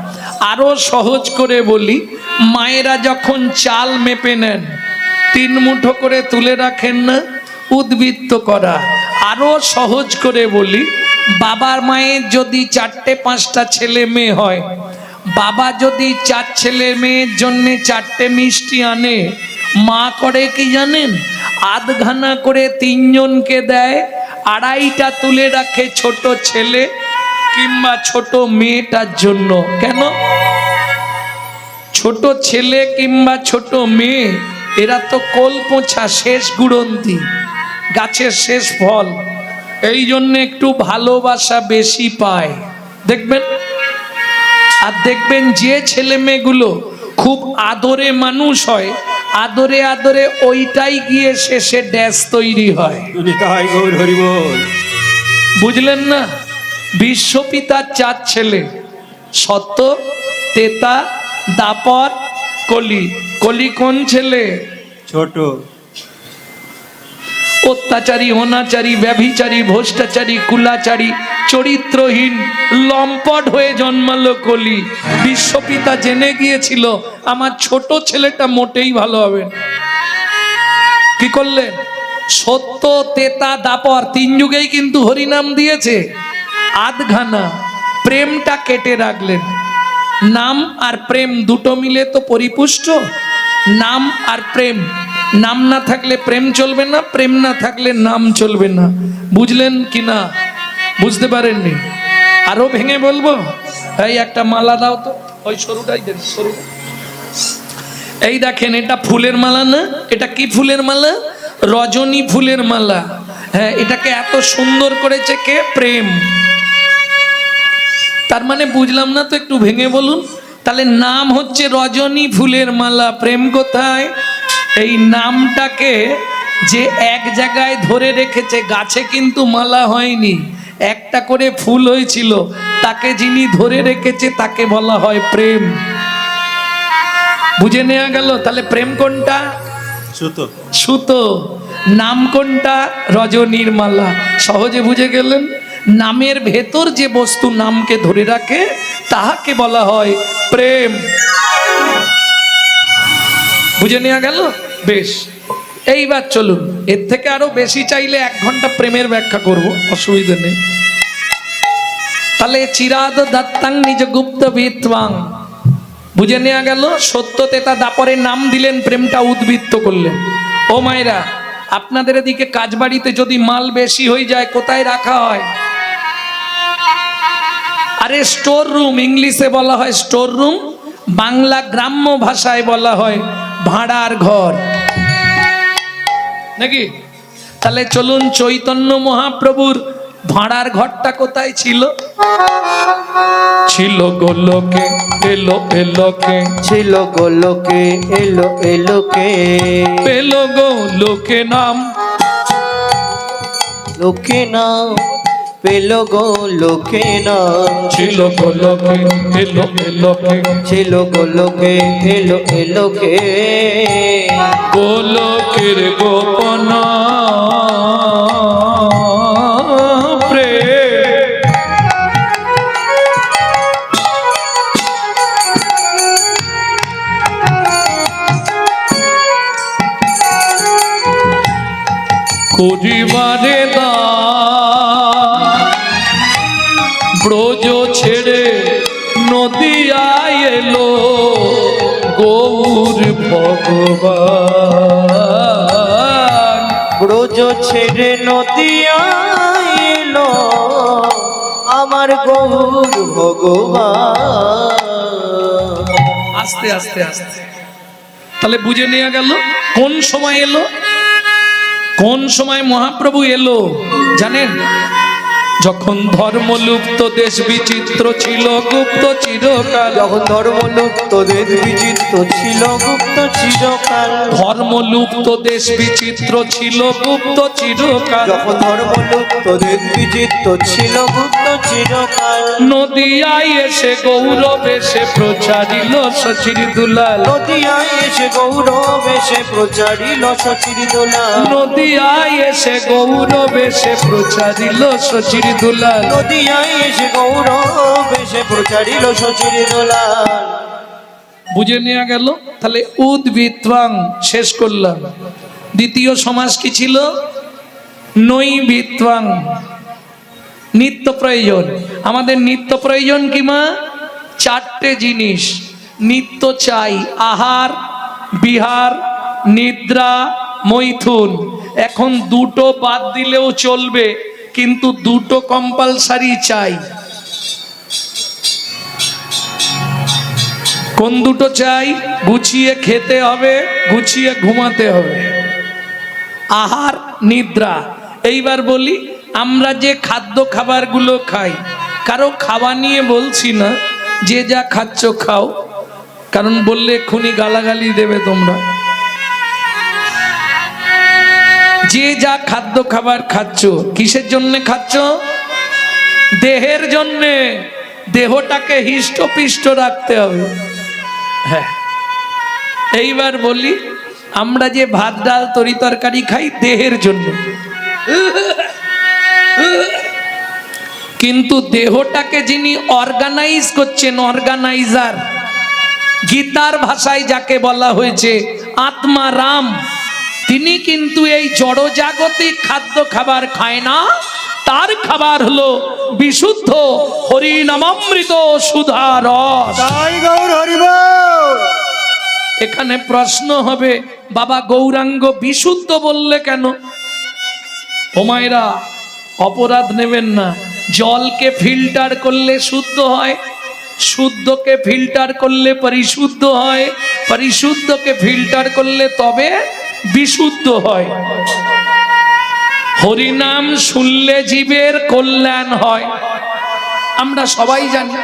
আরো সহজ করে বলি, মায়েরা যখন চাল মেপে নেন 3 মুঠো করে তুলে রাখেন না, উদ্বৃত্ত করা। আরো সহজ করে বলি, বাবার মায়ের যদি 4-5টা ছেলে মেয়ে হয়, বাবা যদি 4 ছেলে মেয়ের জন্য 4টে মিষ্টি আনে, মা করে কি জানেন? আধখানা করে 3 জনকে দেয়, 2.5টা তুলে রাখে ছোট ছেলে কিংবা ছোট মেয়েটার জন্য। কেন? ছোট ছেলে কিংবা ছোট মেয়ে এরা তো কোল পোঁছা, শেষ গুড়ন্তি, গাছের শেষ ফল, এই জন্য একটু ভালোবাসা বেশি পায়, দেখবেন। আর দেখবেন যে ছেলে মেয়েগুলো খুব আদরে মানুষ হয়, আদরে আদরে ওইটাই গিয়ে শেষে ড্যাশ তৈরি হয়। তাই গৌর হরি বল। বুঝলেন না? বিশ্বপিতার 4 ছেলে, সত্য, তেতা, দাপর, কলি। কলি কোন ছেলে? ছোট। অত্যাচারী, অনাচারী, ব্যভিচারী, ভ্রষ্টাচারী, কুলাচারী, চরিত্রহীন, লম্পট হয়ে জন্মালো কলি। বিশ্বপিতা জেনে গিয়েছিল আমার ছোট ছেলেটা মোটেই ভালো হবে না। কি করলেন? সত্য, তেতা, দাপর 3 যুগেই কিন্তু হরিনাম দিয়েছে, আধখানা প্রেমটা কেটে রাখলেন। নাম আর প্রেম দুটো মিলে তো পরিপুষ্ট। নাম আর প্রেম, নাম না থাকলে প্রেম চলবে না, প্রেম না থাকলে নাম চলবে না। বুঝলেন কি না? বুঝতে পারেননি? আরো ভেঙে বলবো? এই একটা মালা দাও তো, ওই সরুটাই দেন, সরু। এই দেখেন, এটা ফুলের মালা না? এটা কি ফুলের মালা? রজনী ফুলের মালা। হ্যাঁ, এটাকে এত সুন্দর করেছে কে? প্রেম। তার মানে বুঝলাম না তো, একটু ভেঙে বলুন। তাহলে নাম হচ্ছে রজনী ফুলের মালা, প্রেম কোথায়? এই নামটাকে যে এক জায়গায় ধরে রেখেছে, গাছে কিন্তু মালা হয়নি, একটা করে ফুল হয়েছিল, তাকে যিনি ধরে রেখেছে তাকে বলা হয় প্রেম। বুঝে নেওয়া গেল? তাহলে প্রেম কোনটা? সুতো। সুতো। নাম কোনটা? রজনীর মালা। সহজে বুঝে গেলেন? নামের ভেতর যে বস্তু নামকে ধরে রাখে তাহাকে বলা হয় প্রেম। বুঝে নেওয়া গেল? বেশ, এইবার চলুন, এর থেকে আরো বেশি চাইলে 1 ঘন্টা প্রেমের ব্যাখ্যা করব, অসুবিধা নেই। তাহলে চিরাদ দত্তাং নিজ গুপ্ত বিত্বাং, বুঝে নেওয়া গেল? সত্য, তেতা, দাপরের নাম দিলেন, প্রেমটা উদ্বৃত্ত করলেন। ও মায়েরা, আপনাদের এদিকে কাজ বাড়িতে যদি মাল বেশি হয়ে যায় কোথায় রাখা হয়? আরে স্টোর রুম, ইংলিশে বলা হয় স্টোর রুম, বাংলা গ্রাম্য ভাষায় বলা হয় ভাড়ার ঘর, নাকি? তাহলে চলুন, চৈতন্য মহাপ্রভুর ভাড়ার ঘরটা কোথায় ছিল? ছিল গোলোকে, এলো এলোকে, ছিল গোলোকে, এলো এলোকে, পেলো গোলোকে নাম, লোকে নাম, পেল গো লোকে নাম। ছিল গোলোকে, এলো এলোকে, ছিল গোলোকে, এলো এলোকে, গোলকের গোপন প্রেম। করিবারে দান ব্রজ ছেড়ে নদিয়ায় এলো গৌর ভগবান। ব্রজ ছেড়ে নদিয়ায় এলো আমার গৌর ভগবান। আস্তে আস্তে আস্তে তাহলে বুঝে নেওয়া গেল কোন সময় এলো, কোন সময় মহাপ্রভু এলো জানেন? যখন ধর্মলুপ্ত দেশ বিচিত্র ছিল গুপ্ত চিরকাল। যখন ধর্মলুপ্ত দেশ বিচিত্র ছিল গুপ্ত চিরকাল। ধর্মলুপ্ত দেশ বিচিত্র ছিল গুপ্ত চিরকাল। যখন ধর্মলুপ্ত দেশ বিচিত্র ছিল গুপ্ত চিরকাল। নদিয়ায় এসে গৌরব এসে প্রচারিল শশীর দুলাল। নদিয়ায় এসে গৌরব এসে প্রচারিল শশীর দুলাল। নদিয়ায় এসে গৌরব এসে প্রচারিল শশীর দুলাল। নদিয়ায় এসে গৌরব এসে প্রচারিল শশীর দুলাল। বুঝে নেওয়া গেল। তাহলে উদ্ভিত্বাং শেষ করলাম। দ্বিতীয় সমাস কি ছিল? নৈবিত্বাং, নিত্য প্রয়োজন। আমাদের নিত্য প্রয়োজন কি মা? চারটে জিনিস নিত্য চাই, আহার, বিহার, নিদ্রা, মৈথুন। এখন দুটো বাদ দিলেও চলবে, কিন্তু দুটো কম্পালসারি চাই। কোন দুটো চাই? গুছিয়ে খেতে হবে, গুছিয়ে ঘুমাতে হবে। আহার, নিদ্রা। এইবার বলি, আমরা যে খাদ্য খাবারগুলো খাই, কারো খাওয়া নিয়ে বলছি না, যে যা খাচ্ছ খাও, কারণ বললে এক্ষুনি গালাগালি দেবে তোমরা। যে যা খাদ্য খাবার খাচ্ছ, কিসের জন্য খাচ্ছ? দেহের জন্যে। দেহটাকে হিষ্টপিষ্ট রাখতে হবে। হ্যাঁ, এইবার বলি, আমরা যে ভাত ডাল তরি তরকারি খাই দেহের জন্য, কিন্তু দেহটাকে যিনি অর্গানাইজ করছেন, অর্গানাইজার, গীতার ভাষায় যাকে বলা হয়েছে আত্মা রাম, তিনি কিন্তু এই জড়জাগতিক খাদ্য খাবার খায় না। তার খাবার হলো বিশুদ্ধ হরিনামামৃত সুধা রস। তাই গৌর হরিবল। এখানে প্রশ্ন হবে, বাবা গৌরাঙ্গ বিশুদ্ধ বললে কেন? ও মায়েরা, অপরাধ নেবেন না। জলকে ফিল্টার করলে শুদ্ধ হয়, শুদ্ধকে ফিল্টার করলে পরিশুদ্ধ হয়, পরিশুদ্ধকে ফিল্টার করলে তবে বিশুদ্ধ হয়। হরিনাম শুনলে জীবের কল্যাণ হয়, আমরা সবাই জানি।